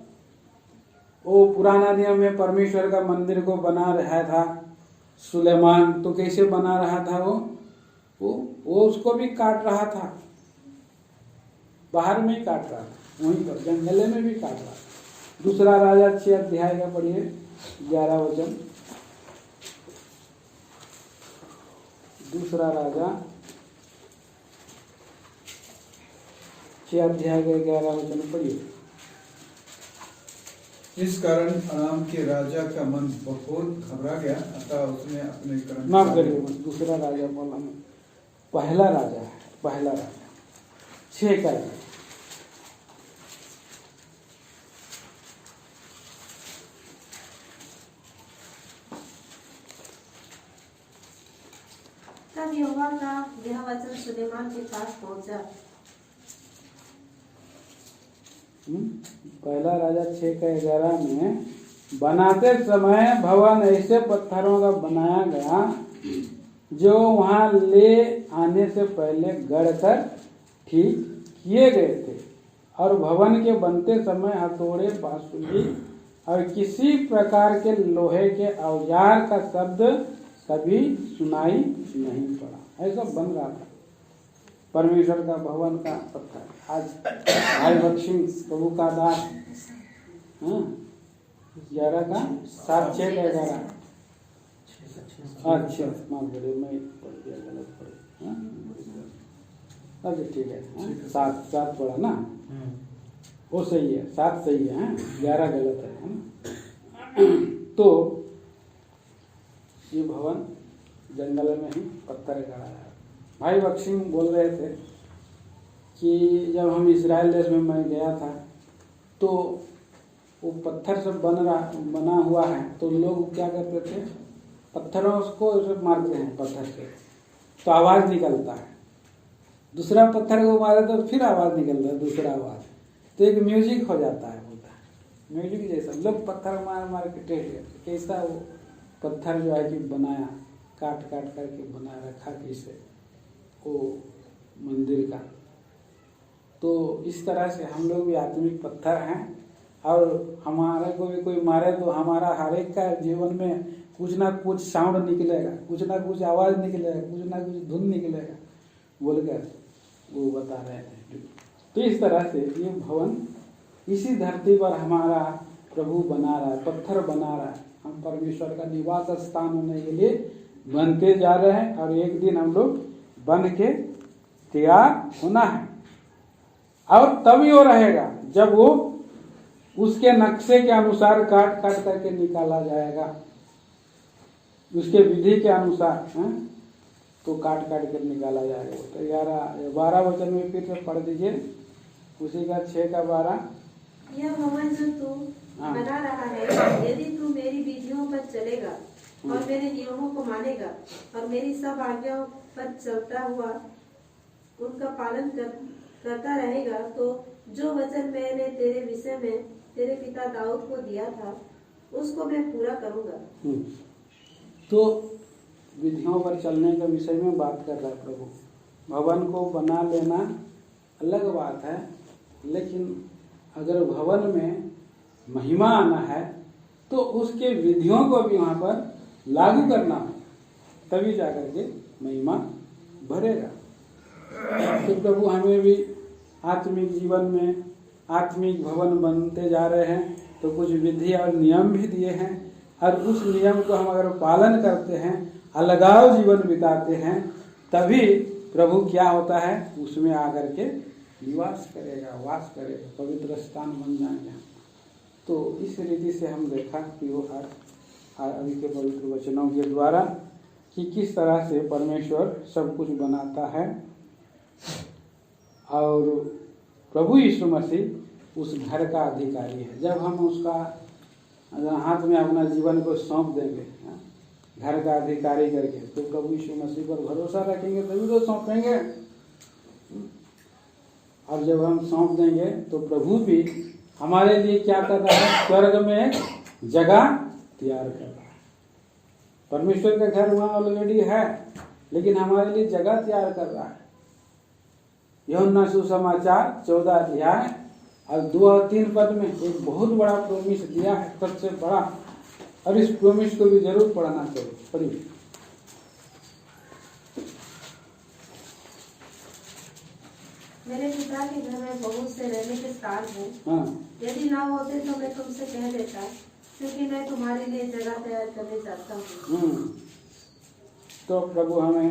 वो पुराना नियम में परमेश्वर का मंदिर को बना रहा था सुलेमान, तो कैसे बना रहा था? वो उसको भी काट रहा था, बाहर में ही काट रहा था, वहीं पर जंगले में भी काट रहा था। दूसरा राजा 6 अध्याय का पढ़िए 11 वचन। दूसरा राजा 6 अध्याय का 11 वचन पढ़िए। इस कारण अराम के राजा का मन बहुत घबरा गया, अतः उसने अपने माफ करिए, दूसरा राजा बोला, पहला राजा है, पहला राजा 6 का। तब यहोवा का यह वचन सुलेमान के पास पहुंचा। पहला राजा 6 का 11 में, बनाते समय भवन ऐसे पत्थरों का बनाया गया जो वहां ले आने से पहले गढ़कर ठीक किए गए थे, और भवन के बनते समय हथौड़े, बांसुरी और किसी प्रकार के लोहे के औजार का शब्द कभी सुनाई नहीं पड़ा। ऐसा बन रहा था परमेश्वर का भवन का पत्थर। आज भाई बख्शिंग प्रभु का दास 11 का 7 6 का 11। अच्छा माफ करिए, मैं पढ़ दिया, गलत पढ़। अच्छा ठीक है, 7 पढ़ा ना, वो सही है, 7 सही है, 11 गलत है ना। तो ये भवन जंगल में ही पत्थर गड़ा है। भाई बख्शिंग बोल रहे थे कि जब हम इजराइल देश में मैं गया था तो वो पत्थर से बना हुआ है, तो लोग क्या करते थे, पत्थरों को मारते हैं पत्थर से, तो आवाज निकलता है। दूसरा पत्थर को मारे तो फिर आवाज निकलता है, दूसरा आवाज, तो एक म्यूजिक हो जाता है, बोलता है म्यूजिक जैसा। लोग पत्थर मार मार के टेढ़ करते, कैसा वो पत्थर जो है कि बनाया, काट काट करके बना रखा कैसे वो मंदिर का। तो इस तरह से हम लोग भी आत्मिक पत्थर हैं, और हमारे को भी कोई मारे तो हमारा हर एक का जीवन में कुछ ना कुछ साउंड निकलेगा, कुछ ना कुछ आवाज निकलेगा, कुछ ना कुछ धुन निकलेगा बोलकर वो बता रहे थे। तो इस तरह से ये भवन इसी धरती पर हमारा प्रभु बना रहा है, पत्थर बना रहा है। हम परमेश्वर का निवास स्थान होने के लिए बनते जा रहे हैं और एक दिन हम लोग बन के तैयार होना है। और तभी वो रहेगा जब वो उसके नक्शे के अनुसार काट काट करके निकाला जाएगा, उसके विधि के अनुसार तो काट काट कर निकाला जाएगा। तो 12 वचन में फिर से पढ़ दीजिए, उसी का 6 का 12। यह भवन जो तू बना रहा है, यदि तू मेरी विधियों पर चलेगा और मेरे नियमों को मानेगा और मेरी सब आज्ञाओं पर चलता हुआ उनका पालन करता रहेगा, तो जो वचन मैंने तेरे विषय में तेरे पिता दाऊद को दिया था उसको मैं पूरा करूंगा। तो विधियों पर चलने के विषय में बात कर रहा है प्रभु। भवन को बना लेना अलग बात है, लेकिन अगर भवन में महिमा आना है तो उसके विधियों को भी वहां पर लागू करना है, तभी जाकर के महिमा भरेगा। तो प्रभु हमें भी आत्मिक जीवन में आत्मिक भवन बनते जा रहे हैं, तो कुछ विधि और नियम भी दिए हैं और उस नियम को हम अगर पालन करते हैं, अलगाव जीवन बिताते हैं, तभी प्रभु क्या होता है उसमें आकर के निवास करेगा, वास करेगा, पवित्र स्थान बन जाएंगे। तो इस रीति से हम देखा कि वो अभी के पवित्र वचनों के द्वारा कि किस तरह से परमेश्वर सब कुछ बनाता है और प्रभु यीशु मसीह उस घर का अधिकारी है। जब हम उसका हाथ में अपना जीवन को सौंप देंगे घर का अधिकारी करके, तो प्रभु यीशु मसीह पर भरोसा रखेंगे तभी तो सौंपेंगे। और जब हम सौंप देंगे तो प्रभु भी हमारे लिए क्या कर रहा है, स्वर्ग में एक जगह तैयार कर रहा है। परमेश्वर का घर वहां ऑलरेडी है, लेकिन हमारे लिए जगह तैयार कर रहा है। यूहन्ना सुसमाचार 14 अध्याय और 2 और 3 पद में एक बहुत बड़ा प्रोमिस दिया है, सबसे बड़ा, और इस प्रोमिस को भी जरूर पढ़ना चाहिए। पढ़िए। मेरे पिता के घर में बहुत से रहने के स्थान हैं। हाँ। यदि ना होते तो मैं तुमसे कह देता, क्योंकि मैं तुम्हारे लिए जगह तैयार करने जाता हूँ। तो प्रभु हमें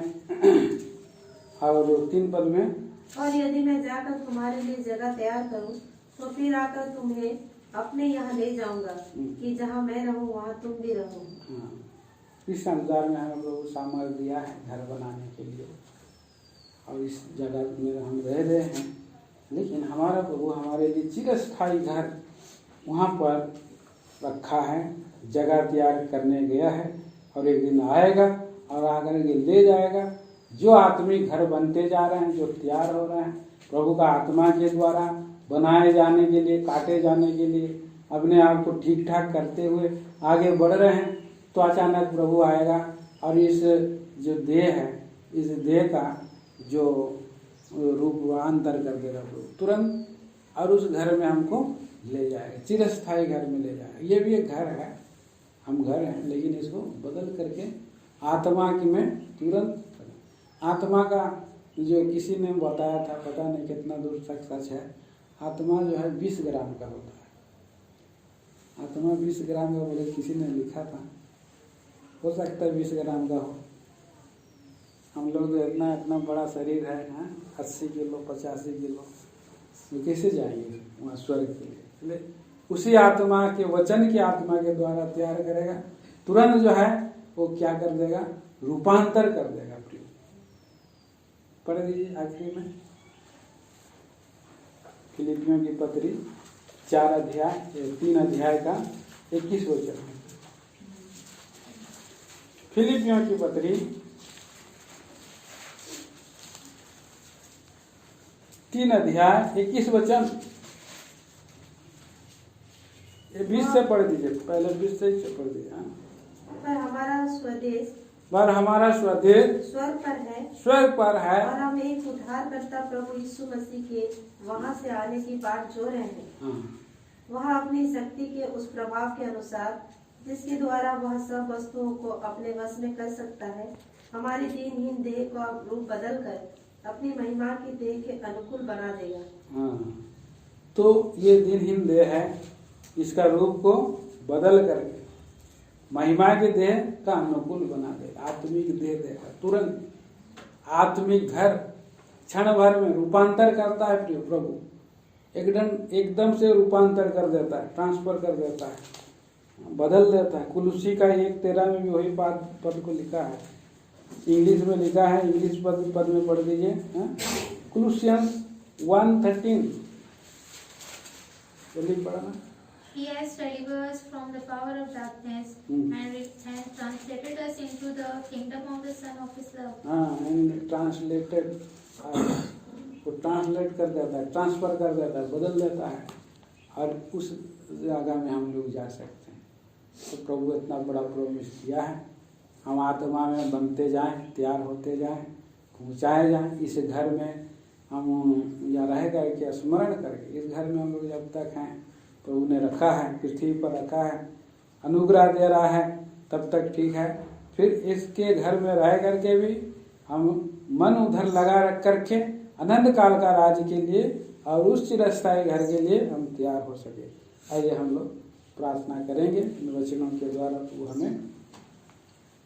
और 3 पद में, और यदि मैं जाकर तुम्हारे लिए जगह तैयार करूं, तो फिर आकर तुम्हें अपने यहाँ ले जाऊंगा, कि जहाँ मैं रहूं वहाँ तुम भी रहो। इस संसार में हमें प्रभु सामर्थ्य दिया है घर बनाने के लिए, और इस जगह में हम रह रहे हैं, लेकिन हमारा प्रभु हमारे लिए चिरस्थायी घर वहाँ पर रखा है, जगह तैयार करने गया है, और एक दिन आएगा और आकर के ले जाएगा। जो आत्मिक घर बनते जा रहे हैं, जो तैयार हो रहे हैं प्रभु का आत्मा के द्वारा बनाए जाने के लिए, काटे जाने के लिए, अपने आप को ठीक ठाक करते हुए आगे बढ़ रहे हैं, तो अचानक प्रभु आएगा और इस जो देह है, इस देह का जो रूपांतर कर देगा प्रभु तुरंत, और उस घर में हमको ले जाएगा, चिरस्थायी घर में ले जाएगा। ये भी एक घर है, हम घर हैं, लेकिन इसको बदल करके आत्मा की में तुरंत, आत्मा का जो किसी ने बताया था, पता नहीं कितना दूर तक सच है, आत्मा जो है 20 ग्राम का होता है। आत्मा 20 ग्राम का बोले किसी ने लिखा था, हो सकता है 20 ग्राम का हो। हम लोग इतना इतना बड़ा शरीर है, 80 किलो 85 किलो, तो कैसे जाएंगे वहाँ स्वर्ग के लिए? इसलिए उसी आत्मा के वचन की आत्मा के द्वारा तैयार करेगा, तुरंत जो है वो क्या कर देगा, रूपांतर कर देगा। पढ़ दीजिए आखिरी में फिलिपियों की पत्री 4 अध्याय 3 अध्याय का 21 वचन। फिलिपियों की पत्री 3 अध्याय 21 वचन। ये 20 से पढ़ दीजिए, पहले 20 से पढ़ दीजिए। पर हमारा स्वदेश स्वर्ग पर है, और हम एक उद्धारकर्ता प्रभु यीशु मसीह के वहाँ से आने की बाट जो रहे हैं। वह अपनी शक्ति के उस प्रभाव के अनुसार जिसके द्वारा वह सब वस्तुओं को अपने वश में कर सकता है, हमारी दीनहीन देह का रूप बदल कर अपनी महिमा की देह के अनुकूल बना देगा। हाँ, तो ये दीनहीन देह है, इसका रूप को बदल करके महिमा के देह का अनुकूल बना देगा। आत्मिक देह देगा, तुरंत आत्मिक घर क्षण भर में रूपांतर करता है प्रिय प्रभु, एकदम से रूपांतर कर देता है, ट्रांसफर कर देता है, बदल देता है। कुलुसी का 1:13 में भी वही पद को लिखा है, इंग्लिश में लिखा है, इंग्लिश पद में पढ़ दीजिए। कुलुसियंस 1:13 जल्दी पढ़ना। He has delivered us from the power of darkness and translated us into the kingdom of the Son of His love. हाँ, and translated, तो ट्रांसलेट कर देता है, ट्रांसफर कर देता है, बदल देता है, और उस जगह में हम लोग जा सकते हैं। तो प्रभु इतना बड़ा प्रॉमिस किया है, हम आत्मा में बनते जाएं, तैयार होते जाएं, पहुँचाए जाएं। इस घर में हम या रह करके स्मरण करके, इस घर में हम लोग जब तक हैं, प्रभु ने रखा है, पृथ्वी पर रखा है, अनुग्रह दे रहा है, तब तक ठीक है। फिर इसके घर में रह करके भी हम मन उधर लगा रख करके अनंत काल का राज्य के लिए और उस चिरस्थायी घर के लिए हम तैयार हो सके। आइए हम लोग प्रार्थना करेंगे इन वचनों के द्वारा। तो हमें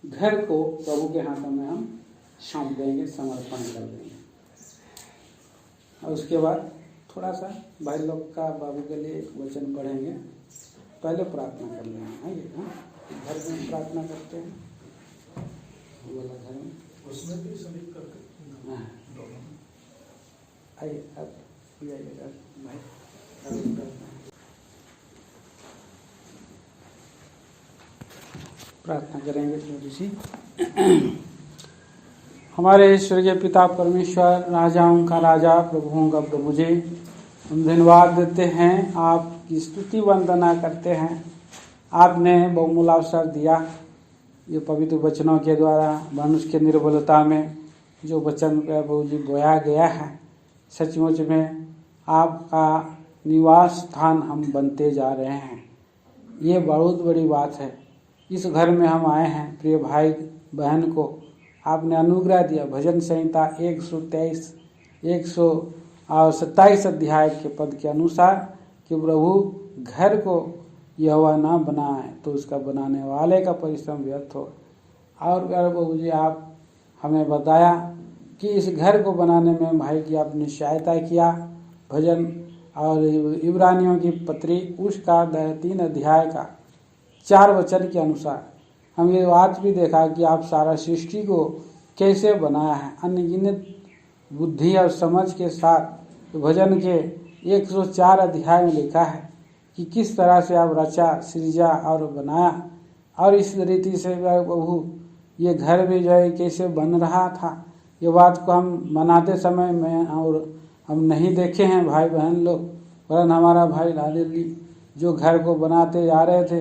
घर को प्रभु के हाथों में हम सौंप देंगे, समर्पण कर देंगे, और उसके बाद थोड़ा सा भाई लोग का बाबू के लिए एक वचन पढ़ेंगे। पहले प्रार्थना कर लेंगे। आइए, हाँ, घर में प्रार्थना करते हैं, बोला घर में उसमें भी सभी करके। हाँ, आइए अब भाई प्रार्थना करेंगे। प्रभु जी, हमारे ईश्वर के पिता परमेश्वर, राजाओं का राजा, प्रभुओं का प्रभु जी, हम धन्यवाद देते हैं, आपकी स्तुति वंदना करते हैं। आपने बहुमूल्य अवसर दिया, ये पवित्र वचनों के द्वारा मनुष्य के निर्बलता में जो वचन प्रभु जी बोया गया है, सचमुच में आपका निवास स्थान हम बनते जा रहे हैं। ये बहुत बड़ी बात है। इस घर में हम आए हैं, प्रिय भाई बहन को आपने अनुग्रह दिया। भजन संहिता 127 अध्याय के पद के अनुसार कि प्रभु घर को यहोवा ना बनाए तो उसका बनाने वाले का परिश्रम व्यर्थ हो। और प्रभु जी, आप हमें बताया कि इस घर को बनाने में भाई की आपने सहायता किया। भजन और इब्रानियों की पत्री उसका 3 अध्याय का 4 वचन के अनुसार हम ये बात भी देखा कि आप सारा सृष्टि को कैसे बनाया है, अनगिनत बुद्धि और समझ के साथ। भजन के 104 अध्याय में लिखा है कि किस तरह से आप रचा, सृजा और बनाया, और इस रीति से प्रभु ये घर भी जो है कैसे बन रहा था। ये बात को हम मनाते समय में और हम नहीं देखे हैं भाई बहन लोग, वरन हमारा भाई लाली जो घर को बनाते जा रहे थे,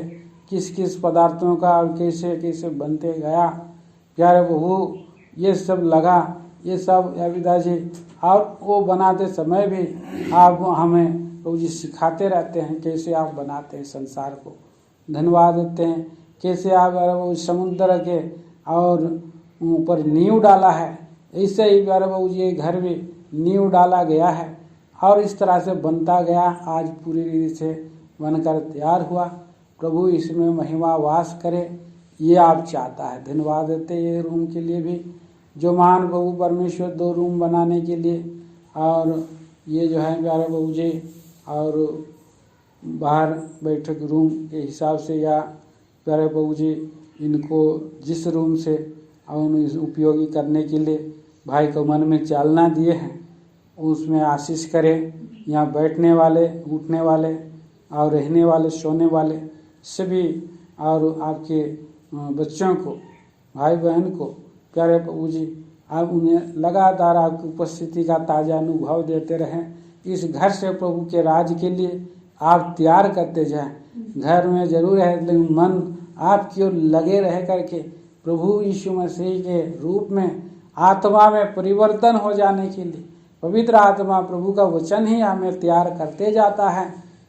किस किस पदार्थों का और कैसे कैसे बनते गया। प्यारे प्रभु, ये सब लगा, ये सब अविदा जी, और वो बनाते समय भी आप हमें प्रभु जी सिखाते रहते हैं कैसे आप बनाते हैं संसार को। धन्यवाद देते हैं कैसे आप उस समुद्र के और ऊपर नींव डाला है, ऐसे ही प्यारे प्रभु जी घर भी नींव डाला गया है और इस तरह से बनता गया, आज पूरी रीति से बनकर तैयार हुआ। प्रभु इसमें महिमा वास करे, ये आप चाहता है। धन्यवाद देते ये रूम के लिए भी, जो महान प्रभु परमेश्वर 2 रूम बनाने के लिए, और ये जो है प्यारे प्रभु जी, और बाहर बैठक रूम के हिसाब से, या प्यारे प्रभु जी इनको जिस रूम से उपयोगी करने के लिए भाई को मन में चालना दिए हैं, उसमें आशीष करें। यहाँ बैठने वाले, उठने वाले और रहने वाले, सोने वाले सभी, और आपके बच्चों को, भाई बहन को प्यारे प्रभु जी, आप उन्हें लगातार आपकी उपस्थिति का ताज़ा अनुभव देते रहें। इस घर से प्रभु के राज के लिए आप तैयार करते जाएं। घर में जरूर है, लेकिन मन आपकी ओर लगे रह करके प्रभु यीशु मसीह के रूप में आत्मा में परिवर्तन हो जाने के लिए पवित्र आत्मा प्रभु का वचन ही हमें तैयार करते जाता है।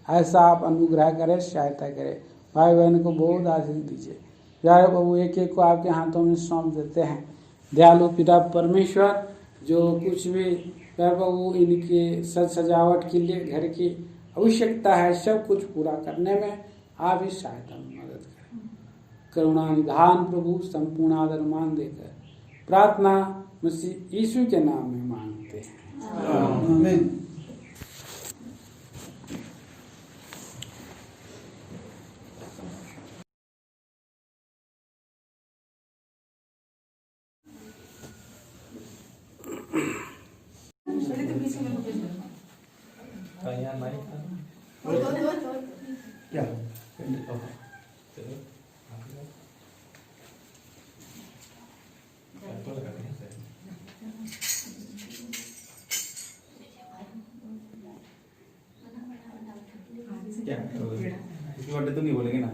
ऐसा आप अनुग्रह करें, सहायता करें। भाई बहन को बहुत आशीष दीजिए। जय प्रभु, एक एक को आपके हाथों में सौंप देते हैं। दयालु पिता परमेश्वर, जो कुछ भी प्रभु इनके सजावट के लिए घर की आवश्यकता है, सब कुछ पूरा करने में आप ही सहायता में मदद करें। करुणा निधान प्रभु संपूर्ण आदर मान देकर प्रार्थना मसीह यीशु के नाम में मांगते हैं। आमीन। क्या क्या इसकी बर्थडे तो नहीं बोलेंगे ना।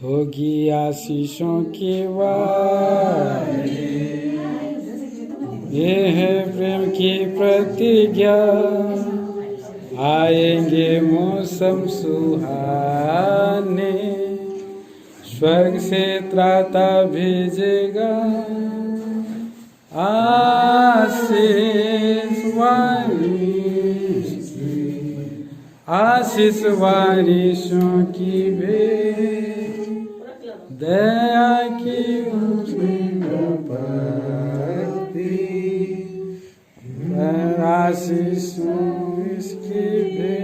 होगी आशीषों की वाणी, ये है प्रेम की प्रतिज्ञा। आएंगे मौसम सुहाने, स्वर्ग से त्राता भेजेगा। आशीष वारिशों की भेंट, दया की आशीषों इसकी भेंट।